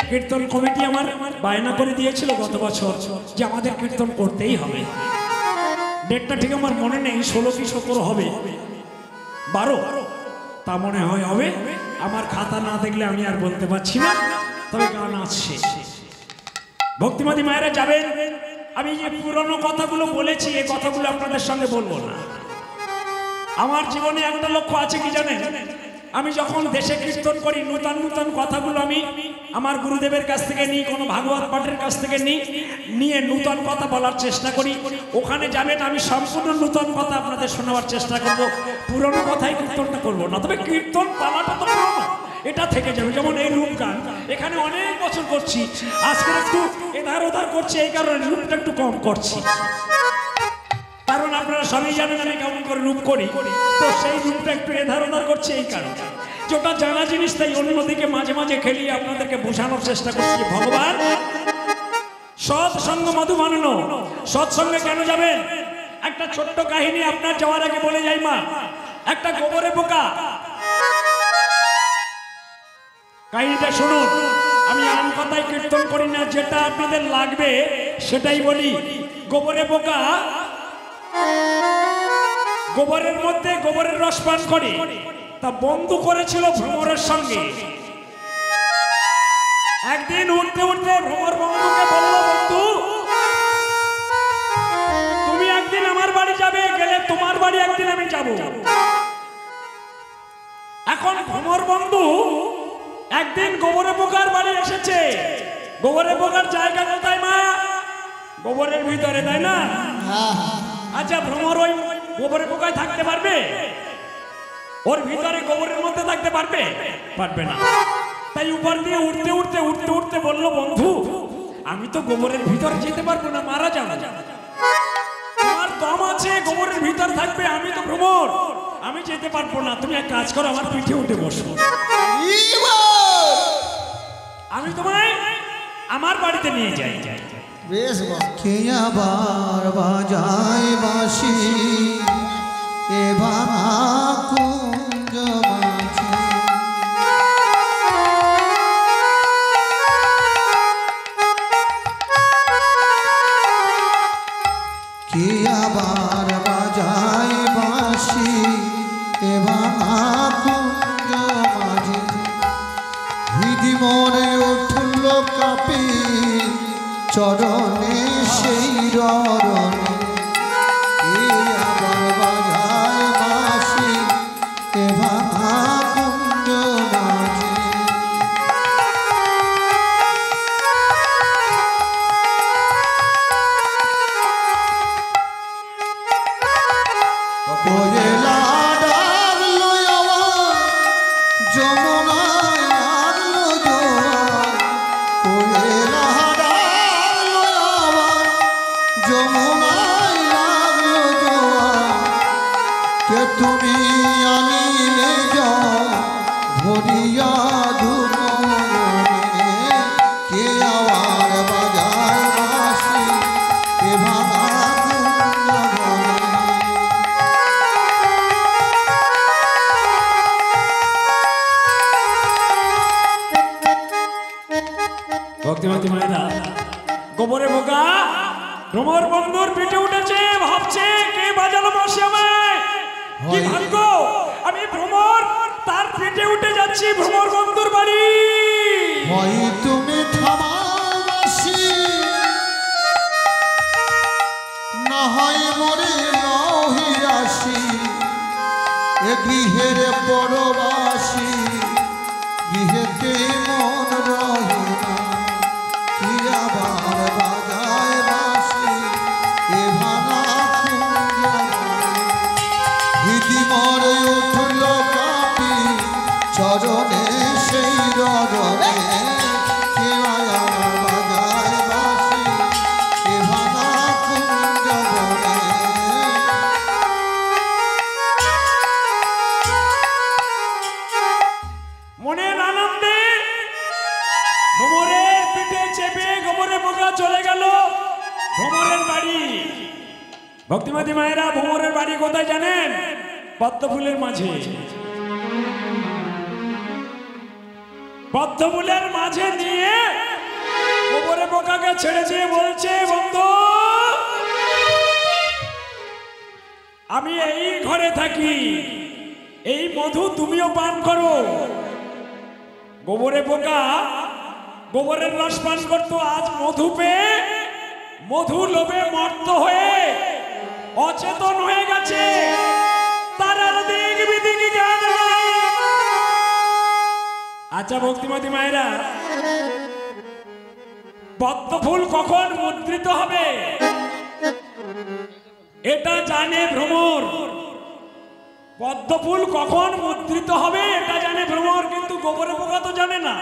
কীর্তন কমিটি আমার বায়না করে দিয়েছিল গত বছর যে আমাদের কীর্তন করতেই হবে। ডেটটা ঠিক আমার মনে নেই, 16 কি 17 হবে, 12 তা মনে হয় হবে। আমার খাতা না দেখলে আমি আর বলতে পারছি না, তবে গান আসছে। ভক্তিমতী মায়েরা যাবেন। আমি যে পুরনো কথাগুলো বলেছি, এই কথাগুলো আপনাদের সঙ্গে বলবো না। আমার জীবনে একটা লক্ষ্য আছে, কি জানেন? আমি যখন দেশে কীর্তন করি, নূতন নূতন কথাগুলো আমি আমার গুরুদেবের কাছ থেকে নিই, কোনো ভাগবত পাঠের কাছ থেকে নিয়ে নূতন কথা বলার চেষ্টা করি। ওখানে যাবেন, আমি সম্পূর্ণ নূতন কথা আপনাদের শোনাবার চেষ্টা করব। পুরনো কথাই কীর্তনটা করবো না, তবে কীর্তন পালাটা তো পুরনো, এটা থেকে যাবে। যেমন এই রূপ গান এখানে অনেক বছর করছি, আজকে একটু এধার ওধার করছি, এই কারণে রূপটা একটু কম করছি। কারণ আপনারা সবাই জানেন আমি কেমন করে রূপ করি, তো সেই রূপটা একটু এধার ওধার করছে এই কারণে। যেটা জানা জিনিস, তাই অন্যদিকে মাঝে মাঝে খেলিয়ে আপনাদেরকে বোঝানোর চেষ্টা করছি। ভগবান সৎসঙ্গ মধু বানানো। সৎসঙ্গে কেন যাবেন? একটা ছোট্ট কাহিনী আপনার যাওয়ার আগে বলে যাই মা। একটা গোবরে পোকা, কাহিনীটা শুনুন। আমি আম কথায় কীর্তন করি না, যেটা আপনাদের লাগবে সেটাই বলি। গোবরে পোকা গোবরের মধ্যে গোবরের রস পান করে, তা বন্ধু করেছিল ভ্রমরের সঙ্গে। একদিন উঠতে উঠতে ভ্রমর বন্ধুকে বলল, বন্ধু তুমি একদিন আমার বাড়ি যাবে, গেলে তোমার বাড়ি একদিন আমি যাব। এখন ভ্রমর বন্ধু একদিন গোবরে পোকার বাড়ি এসেছে। গোবরে পোকার জায়গা কোথায় মা? গোবরের ভিতরে, তাই না? আচ্ছা, ভ্রমর ওই গোবরে পোকায় থাকতে পারবে? ওর ভিতরে গোবরের মধ্যে থাকতে পারবে? পারবে না। তাই উপর দিয়ে উঠতে উঠতে উঠতে উঠতে বলল, বন্ধু আমি তো গোবরের ভিতরে যেতে পারবো না, মারা যাবো। তোমার দম আছে, গোবরের ভিতর থাকবে, আমি তো ভ্রমর, আমি যেতে পারবো না। তুমি এক কাজ করো, আমার পিঠে উঠে বসো, আমি তোমায় আমার বাড়িতে নিয়ে যাই। বেশ কে আবার বাজায় বাঁশি এ ভাঙা কুঞ্জ মাঝে, কে আবার বাজায় বাঁশি এ ভাঙা কুঞ্জ মাঝে, হৃদি মনে উঠল কাপি চরণে সেই রণে, কে আবার বাজায় বাঁশি ভক্তিমতী মায়েরা, গোবরে বোকা ভ্রমর বন্ধুর পিঠে উঠেছে, ভাবছে কে বাজালো বসে আমায়, কি ভাগ্য আমি ভ্রমর তার পিঠে উঠে যাচ্ছি ভ্রমর বন্ধুর বাড়ি। হয় তুমি থামাসি না হয় মরে নহিয়াসি, এ গৃহের পরবাসী গৃহেতে মন রহে না, কি আবার বাজায় বাসি এ ভাঙা হৃদি মরে উঠল কাপি চরণে সেই রগনে, কে আবার বাজায় বাসি এ ভাঙা কুঞ্জবনে। মনের আনন্দে ভ্রমরের পিঠে চেপে গোবরে বোকা চলে গেল ভ্রমরের বাড়ি। ভক্তিমতী মায়েরা, ভ্রমরের বাড়ি কোথায় জানেন? পদ্ম ফুলের মাঝে। পদ্ম ফুলের মাঝে নিয়ে গোবরে বোকাকে ছেড়ে দিয়ে বলছে, বন্ধু আমি এই ঘরে থাকি, এই মধু তুমিও পান করো। গোবরে বোকা গোবরের রস পান করতো, আজ মধু পেয়ে মধু লোভে মর্ত হয়ে অচেতন হয়ে গেছে, তার আর দিক বিদিক জ্ঞান নেই। আচ্ছা ভক্তিমতী মায়েরা, পদ্ম ফুল কখন মুদ্রিত হবে এটা জানে ভ্রমর। পদ্ম ফুল কখন মুদ্রিত হবে এটা জানে ভ্রমর, কিন্তু গোবরে পোকা তো জানে না।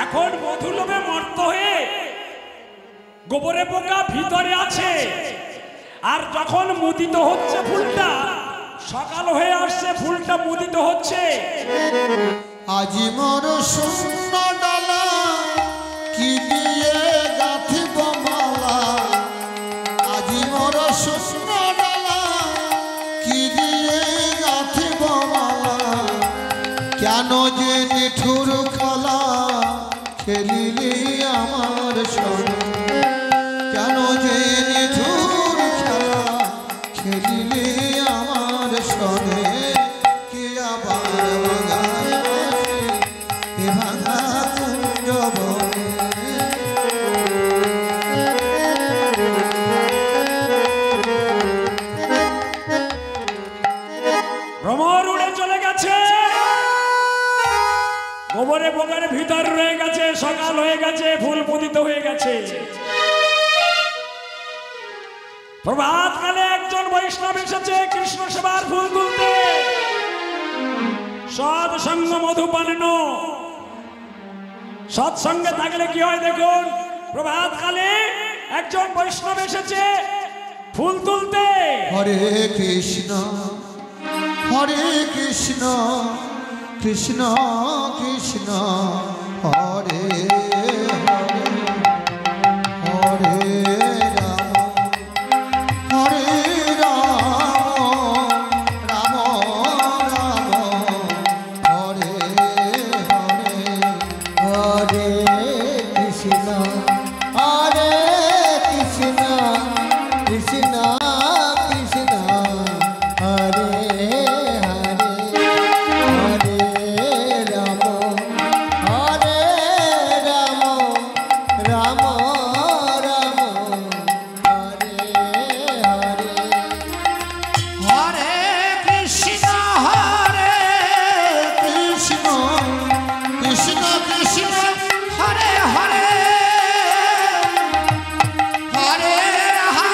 এখন মধু লোভে মর্ত হয়ে গোবরে পোকা ভিতরে আছে, আর যখন মুদিত হচ্ছে ফুলটা, সকাল হয়ে আসছে, ফুলটা মুদিত হচ্ছে। আজি মোর শূন্য ডালা কি দিয়ে গাঁথিব মালা, আজি মোর শূন্য ডালা কি দিয়ে গাঁথিব মালা, কেন যে নিঠুর খেলা খেলিলি আমার সঙ্গে, কেন যে নিঠুর খেলা খেলিলি আমার সঙ্গে, কি আবার বাগায় বাসি এ ভাঙা কুঞ্জবনে। ভ্রমর উড়ে চলে গেছে, গোবরে পোকার ভিতর রয়ে গেছে, সকাল হয়ে গেছে, ফুল মুদিত হয়ে গেছে। প্রভাত কালে একজন বৈষ্ণব এসেছে কৃষ্ণ সেবার ফুল তুলতে, সৎসঙ্গ মধুপান। সৎসঙ্গে থাকলে কি হয় দেখুন, প্রভাত কালে একজন বৈষ্ণব এসেছে ফুল তুলতে। হরে কৃষ্ণ কৃষ্ণ কৃষ্ণ হরে হরে, হরে রাম হরে রাম, রাম রাম হরে হরে, হরে কৃষ্ণ হরে কৃষ্ণ কৃষ্ণ কৃষ্ণ হরে হরে, হরে রাম হরে রাম, রাম রাম হরে হরে। হরে কৃষ্ণ হরে কৃষ্ণ কৃষ্ণ কৃষ্ণ হরে হরে, হরে রাম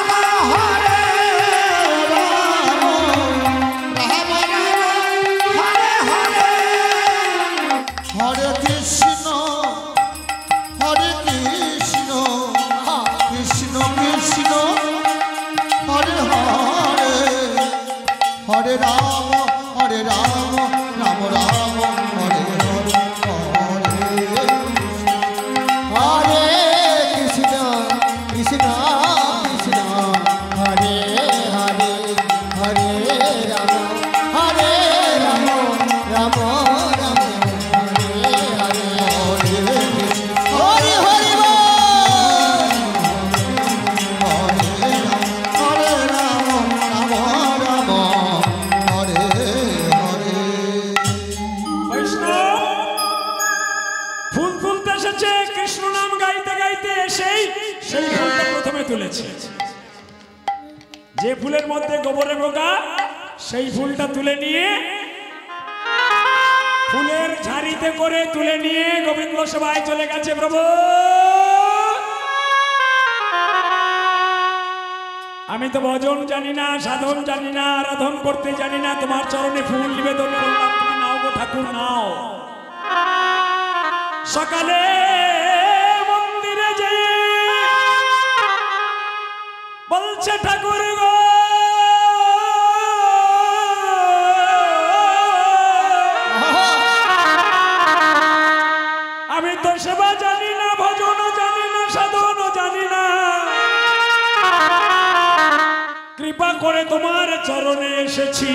হরে রাম, রাম রাম হরে হরে, হরে কৃষ্ণ কৃষ্ণ কৃষ্ণ হরে হরে, হরে রাম রাম রাম হরে হরে, হরে হরে কৃষ্ণ কৃষ্ণ কৃষ্ণ হরে হরে, হরে রাম রাম রাম হরে হরে, হরে হরে এসেছে কৃষ্ণ নাম গাইতে গাইতে সেই ফুলটা প্রথমে তুলেছে। যে ফুলের মধ্যে গোবরে পোকা, সেই ফুলটা তুলে নিয়ে ফুলের ঝাড়িতে করে তুলে নিয়ে গোবিন্দ সভায় চলে গেছে। প্রভু, আমি তো ভজন জানি না, সাধন জানি না, আরাধন করতে জানি না, তোমার চরণে ফুল নিবেদন করলাম, তুমি নাও গো ঠাকুর নাও। সকালে মন্দিরে যে বলছে ঠাকুর গো, আমি তো সেবা জানি না, ভজনও জানি না, সাধনও জানি না, কৃপা করে তোমার চরণে এসেছি,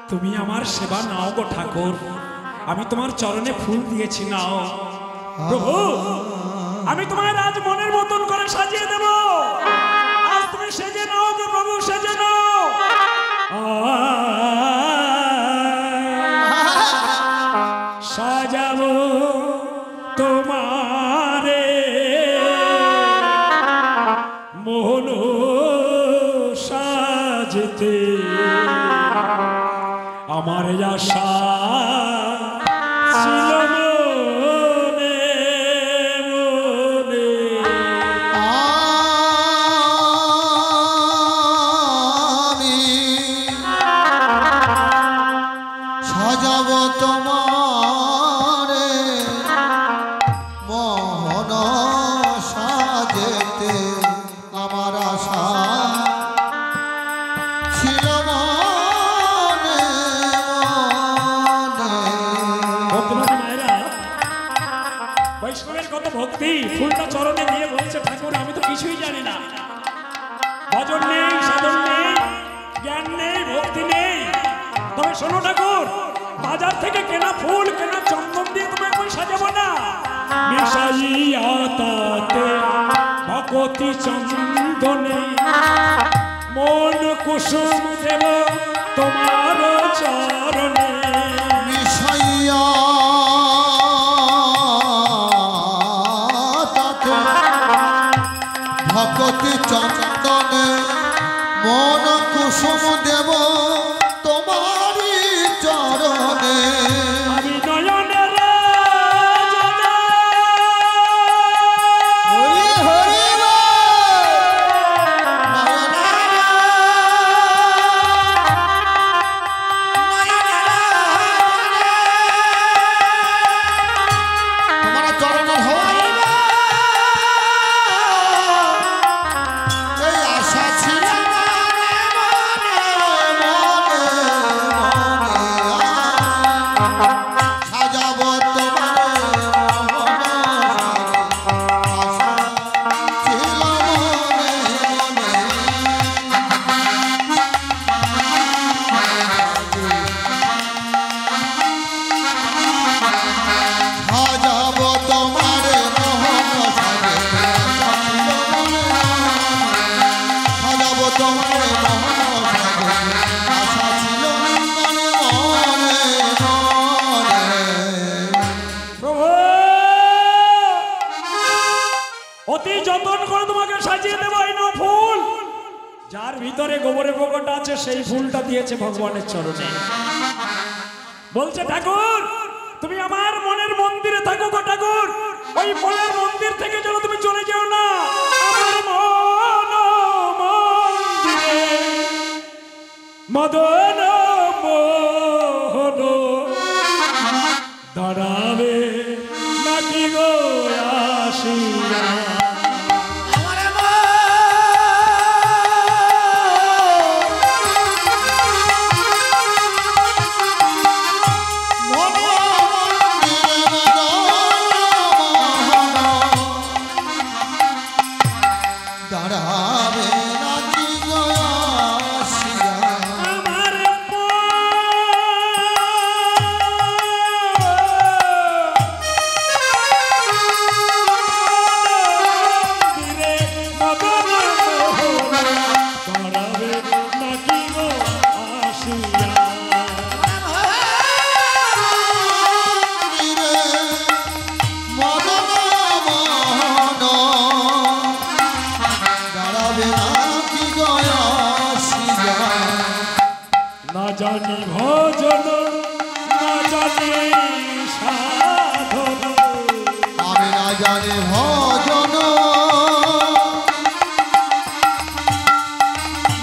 তুমি আমার সেবা নাও গো ঠাকুর, আমি তোমার চরণে ফুল দিয়েছি নাও। প্রভু, আমি তোমার আজ মনের মতন করে সাজিয়ে দেব, আজ তুমি সেজে নাও গো প্রভু, সেজে নাও। সাজাবো তোমারে মোহন সাজতে, আমার আশা ছিল মনে মনে। আমি সাজাবো তোমারে মোহন সাজেতে, আমার আশা ছিল মনে মনে। ভক্তবাদী মায়েরা, বৈষ্ণবের কত ভক্তি, ফুলটা চরণে দিয়ে বলছে ঠাকুর আমি তো কিছুই জানি না, ভজন নেই, সাধন নেই, জ্ঞান নেই, ভক্তি নেই, তবে শোনো ঠাকুর, বাজার থেকে কেনা ফুল, কেনা চন্দন দিয়ে তোমায় আমি সাজাবো না, মিশাইয়া তাতে ভগতি চন্দনে মন কুসুম দেব তোমার চরণে। মিশাইয়া তাতে ভগতি চন্দনে মন কুসুম দেব তোমারি চরণে। আমি নয়নের জলে হরি হরি তোমার চরণের হওয়া এই আশা ছিল সাজাবো তোমার আশা ছিল মনে মনে। সাজাবো তোমার মোহন সাজে, সাজাবো তোমার মোহন সাজে, আশা ছিল মনে মনে মনে। প্রভু, অতি যত্ন করে তোমাকে সাজিয়ে দেবো এই নাও ফুল। যার ভিতরে গোবরে পোকাটা আছে সেই ফুলটা দিয়েছে ভগবানের চরণে, বলছে ঠাকুর তুমি আমার মনের মন্দিরে থাকো গো ঠাকুর, ওই মনের মন্দির থেকে যেন তুমি চলে যেও না, আমার মন মন্দিরে মদন মোহন দাঁড়াবে নাকি গো আসিয়া। দাঁড়াবে নাকি গো আসিয়া। আমার জানি ভজন না জানি সাধন আমি না জানি ভজন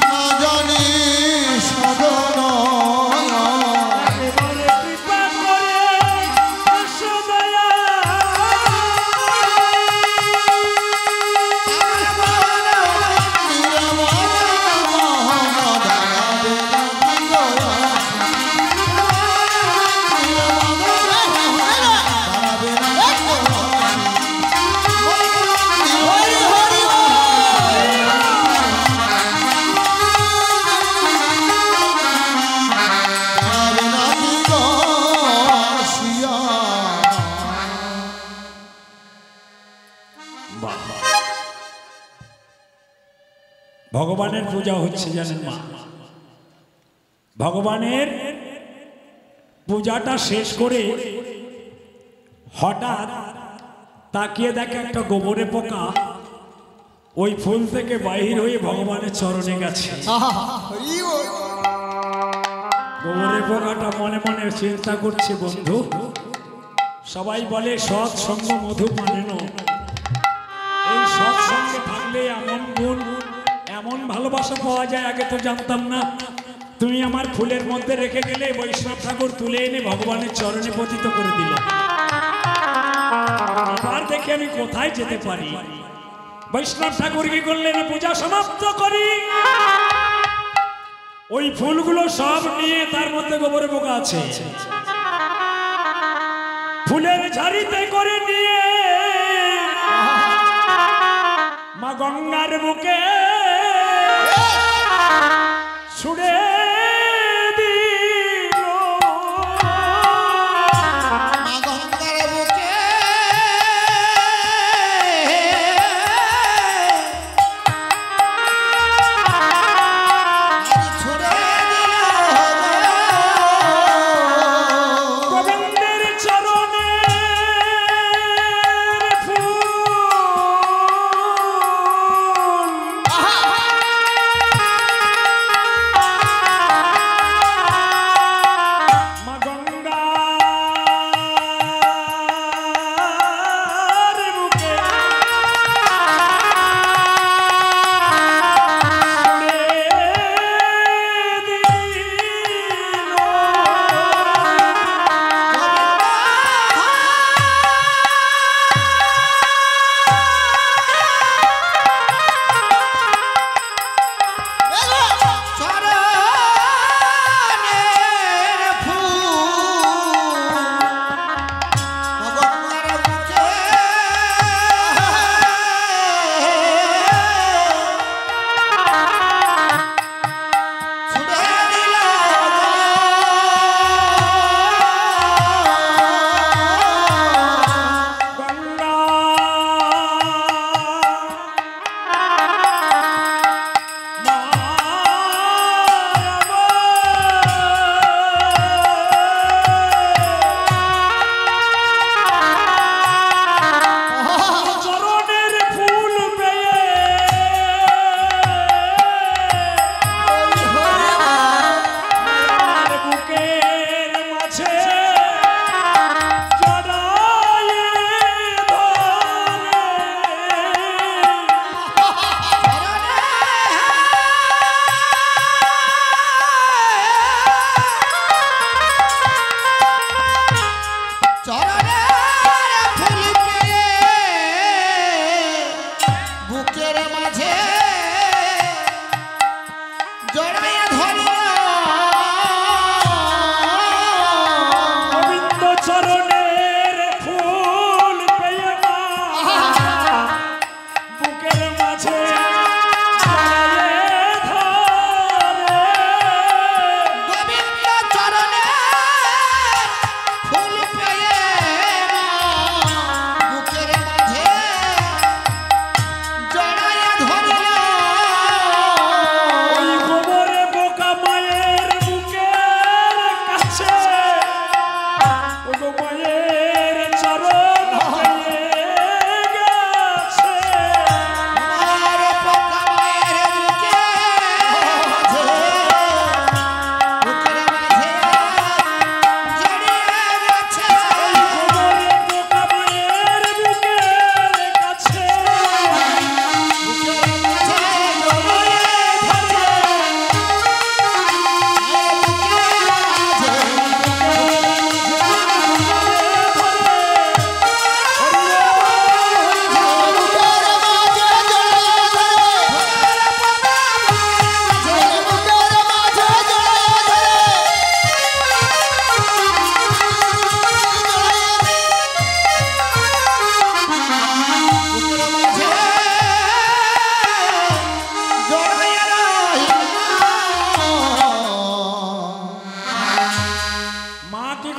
না জানি সাধন এবারে কৃপা করে সদয়া ভগবানের পূজা হচ্ছে জানেন মা ভগবানের পূজাটা শেষ করে হঠাৎ তাকিয়ে দেখে একটা গোবরে পোকা ওই ফুল থেকে বাহির হয়ে ভগবানের চরণে গেছে গোবরে পোকাটা মনে মনে চিন্তা করছে বন্ধু সবাই বলে সৎ সঙ্গ মধু মানেন এই সৎ সঙ্গে থাকলে এমন গুণ এমন ভালোবাসা পাওয়া যায় আগে তো জানতাম না তুমি আমার ফুলের মধ্যে রেখে গেলে বৈষ্ণব ঠাকুর তুলে এনে ভগবানের চরণে পতিত করে দিল এবার দেখে আমি কোথায় যেতে পারি বৈষ্ণব ঠাকুর কি করলেন পূজা সমাপ্ত করি ওই ফুলগুলো সব নিয়ে তার মধ্যে গোবরে পোকা আছে ফুলের ঝাড়িতে করে নিয়ে মা গঙ্গার বুকে ছুড়ে দিল গোবিন্দের চরণে ফুল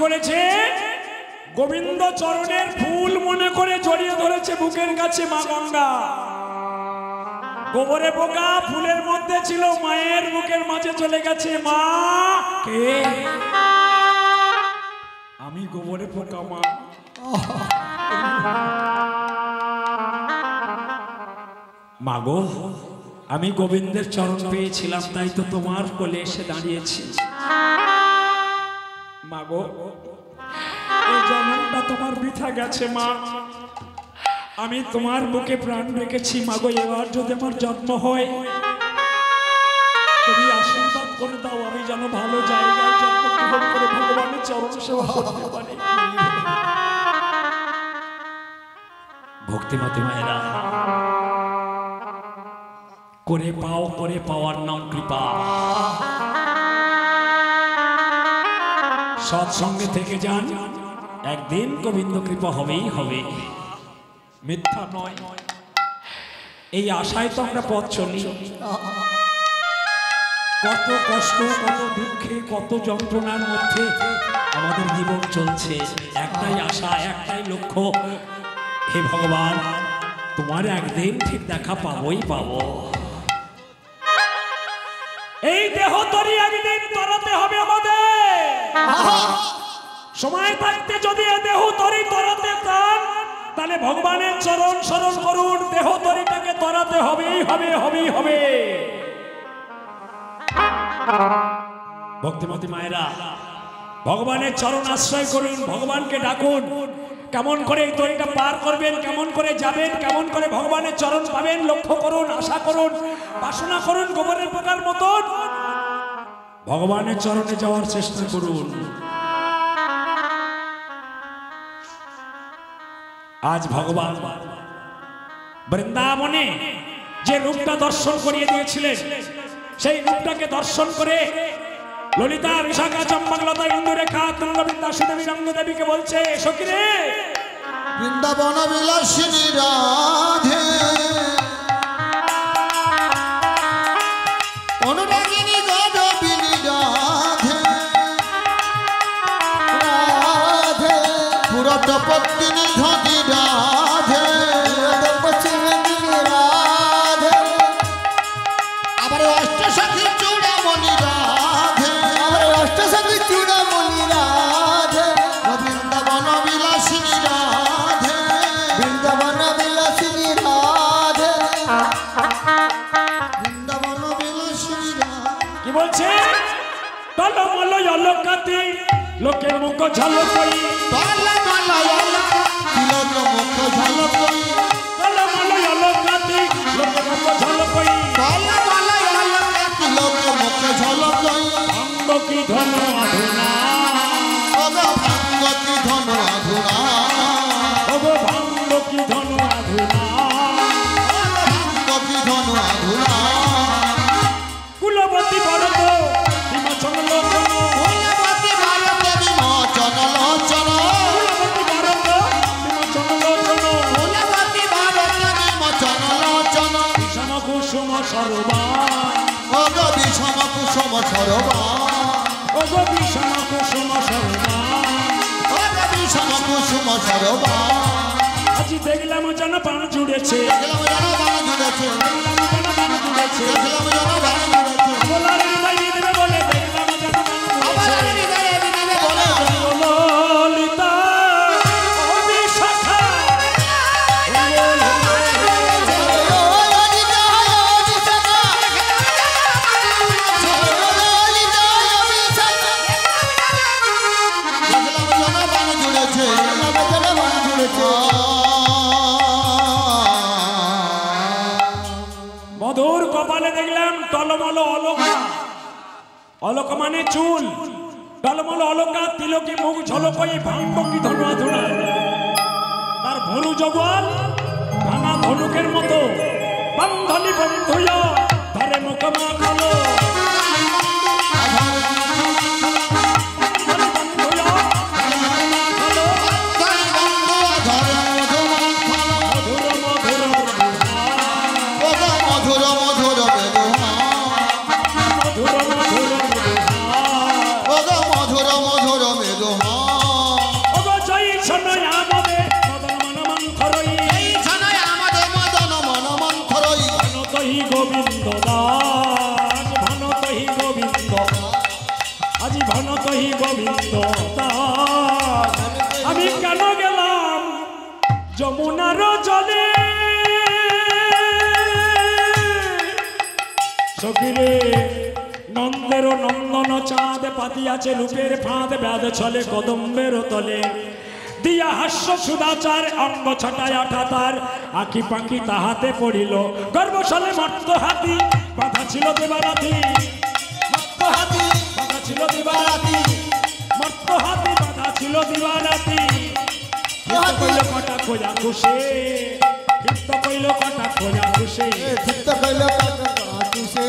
করেছে? গোবিন্দ চরণের ফুল মনে করে জড়িয়ে ধরেছে বুকের কাছে মা গঙ্গা। গোবরে পোকা ফুলের মধ্যে ছিল, মায়ের বুকের মাঝে চলে গেছে। মা কে? আমি গোবরে পোকা মা। মাগো, আমি গোবিন্দের চরণ পেয়েছিলাম, তাই তো তোমার কোলে এসে দাঁড়িয়েছি। মাগো, এই জন্মটা তোমার বৃথা গেছে মা। আমি তোমার বুকে প্রাণ রেখেছি মাগো। এবার যদি আমার জন্ম হয়, তুমি আশীর্বাদ করে দাও, আমি যেন ভালো জায়গায় জন্মগ্রহণ করে ভগবানের চরণ সেবা করতে পারি। ভক্তিমতী মায়েরা, করে পাও, করে পাওয়ার নাম কৃপা। সৎসঙ্গে থেকে যান, একদিন গোবিন্দ কৃপা হবেই হবে, মিথ্যা নয়। এই আশায় তো আমরা পথ চলি। কত কষ্ট, কত দুঃখে, কত যন্ত্রণার মধ্যে আমাদের জীবন চলছে। একটাই আশা, একটাই লক্ষ্য, হে ভগবান, তোমার একদিন ঠিক দেখা পাবোই পাবো। এই দেহ তরি একদিন তরাতে হবে আমাদের। সময় থাকতে যদি এ দেহ তরি তরাতে চান, তাহলে ভগবানের চরণ স্মরণ করুন। দেহ তরিটাকে তরাতে হবেই হবে, হবেই হবে। ভক্তিমতী মায়েরা, ভগবানের চরণ আশ্রয় করুন, ভগবানকে ডাকুন। কেমন করে এই তরিটা পার করবেন, কেমন করে যাবেন, কেমন করে ভগবানের চরণ পাবেন, লক্ষ্য করুন, আশা করুন, বাসনা করুন। গোবরের পোকার মতন ভগবানের চরণে যাওয়ার চেষ্টা করুন। আজ ভগবান বৃন্দাবনে যে রূপটা দর্শন করিয়ে দিয়েছিলেন, সেই রূপটাকে দর্শন করে ললিতা, বিশাখা, চম্পকলতা, ইন্দুরেখা, তুঙ্গবিদ্যা, সুদেবী, রঙ্গদেবীকে বলছে, সখী রে, বৃন্দাবন বিলাসিনী রাধে, অনুরাগিনী যাদবিনী রাধে, রাধে পুরতপত্তিনী ধনী রাধে, রাধে আবার অষ্টসখী চূড়ামণি রাধে, অষ্টসখী চূড়ামণি রাধে, বৃন্দাবন বিলাসিনী রাধে, বৃন্দাবন বিলাসিনী রাধে, বৃন্দাবন বিলাসিনী রাধে। কি বলছে? টলমল অলকাতে লোকের মুখ ঝলকই, তিলক মুখ ঝলকই, টলমল অলকাতে লোকের মুখ ঝলকই, তিলক মুখ ঝলকই, অঙ্গ কি ধন আধুনা, ওগো ভাঙ্গতি ধন আধুনা, ওগো ভাঙ্গ কি ধন আধুনা, ভাঙ্গতি ধন আধুনা, কুলবতী ভরত বিমোচন লোচন, কুলবতী ভারত বিমোচন লোচন, কুলবতী ভরত বিমোচন লোচন, কুলবতী ভারত বিমোচন লোচন, বিষম কুসুম সরোবর, ওগো বিষম কুসুম সরোবর, ওগো বিষম কুসুম সরোবর, ওগো বিষম কুসুম সরোবর। আজ দেখলাম যেন প্রাণ জুড়েছে, দেখলাম যেন বাণ জুড়েছে, দেখলাম যেন প্রাণ জুড়েছে, দেখলাম যেন বাণ জুড়েছে, বলার হৃদয় দিবে বলে দেখলাম যেন প্রাণ আমার জুড়েছে। হৃদয়ে বিনিবে বলে, ললিতা ও বিশাখা, ও ললিতা, দেখলাম যেন বাণ জুড়েছে, মধুর কপালে দেখলাম টলমল অলকা, অলক মানে চুল, টলমল অলকা, তিলকি মুখ ঝলকই, ভাঙ্গি ধনু আধুনা, তার ভনু জগল ভাঙা ধনুকের মতো, বন্ধলি বন্ধুয় ধরে মুখ মাখলো, মধুর মধুর বেদুহা, ওগো মধুর মধুর বেদুহা, গোবিন্দ দাস। আমি কেন গেলাম যমুনার জলে সখিরে নন্দের নন্দন চাঁদ পাতিয়াছে রূপের ফাঁদ ব্যাধ ছলে কদম্বের তলে দিয়া হাস্য সুদাচার অঙ্গ ছটায় আঠা তার আঁকি পাখি তাহাতে পড়িল গর্বশালে মর্ত হাতি বাধা ছিল দেবারাতি মর্ত হাতি বাধা ছিল দিবারাতি মর্ত হাতি বাধা ছিল দিবারাতি কইল কটা খোঁজা খুশে ক্ষিপ্ত কইল কটা খোঁজা খুশে চিত্ত কইল কাকুসে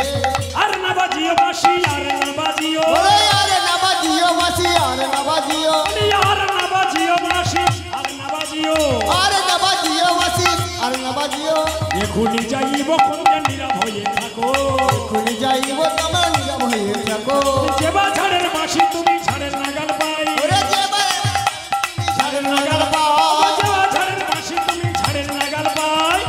আর না বাজিও বাসি আর না বাজিও ওরে আরে না বাজিও বাসি আরে না বাজিও আর না বাজিও বাসি আর না বাজিও আরে না বাজিও বাসি আরে না বাজিও এখুনি যাইব কোনটা নীরব হয়ে থাকো খুলি যাইব তোমার নিরাম হয়ে থাকো যেবা ঝাড়ের বাসি তুমি ঝাড়ের নাগাল পাই ওরে যেবা ঝাড়ের নাগাল পাও যেবা ঝাড়ের বাসি তুমি ঝাড়ের নাগাল পাই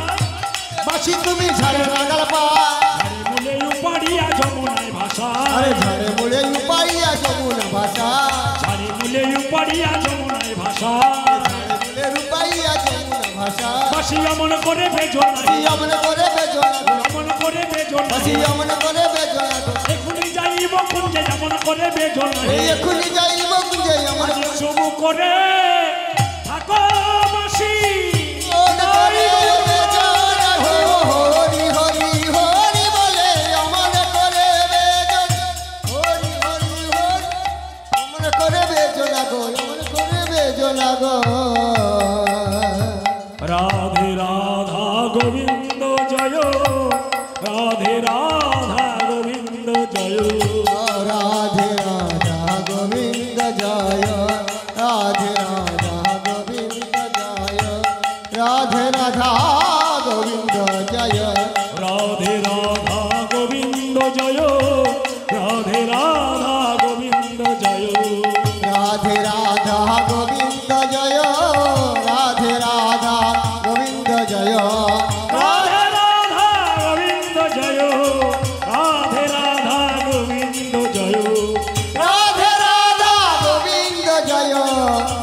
বাসি তুমি ঝাড়ের নাগাল পাও ঝাড়ে মূলে উপাড়িয়া যমুনায় ভাষা আরে ঝাড়ে মুড়ে উপাইয়া যমুনা ভাষা ঝাড়ে মূলে উপাড়িয়া যমুনায় ভাষা ঝাড়ে মুড়ে রূপাইয়া যমুনা ভাষা বাসি অমন করে বেজো নাই বাসি অমন করে বেজনা অমন করে বেজো বাসি নাই অমন করে বেজনা এখুনি যাইব কুঞ্জে যেমন করে বেজো নাই এই এখুনি যাইব কুঞ্জে অমন আজ শুরু করে থাকো বাসি করে বেজনা হরি হরি হরি বলে অমন করে বেজনা হরি হরি হরি অমন করে বেজনা গো অমন করে বেজনা গো রাধে রাধা গোবিন্দ জয় রাধে রাধা গোবিন্দ জয় রাধে রাধা গোবিন্দ জয় রাধে রাধা গোবিন্দ জয় রাধে রাধা গোবিন্দ জয় রাধে রাধা গোবিন্দ জয় রাধে রাধা গোবিন্দ জয় রাধে রাধা গোবিন্দ জয় রাধে রাধা গোবিন্দ জয় রাধে রাধা গোবিন্দ জয় রাধে রাধা গোবিন্দ জয় রাধে রাধা গোবিন্দ জয়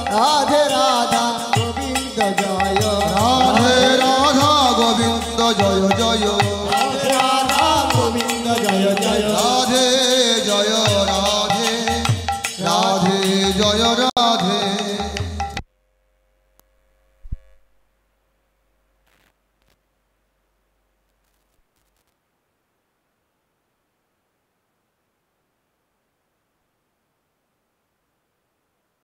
রাধে রাধা গোবিন্দ জয় রাধে রাধা গোবিন্দ জয় জয় রাধে রাধা গোবিন্দ জয় জয় রাধে জয় রাধে রাধে জয়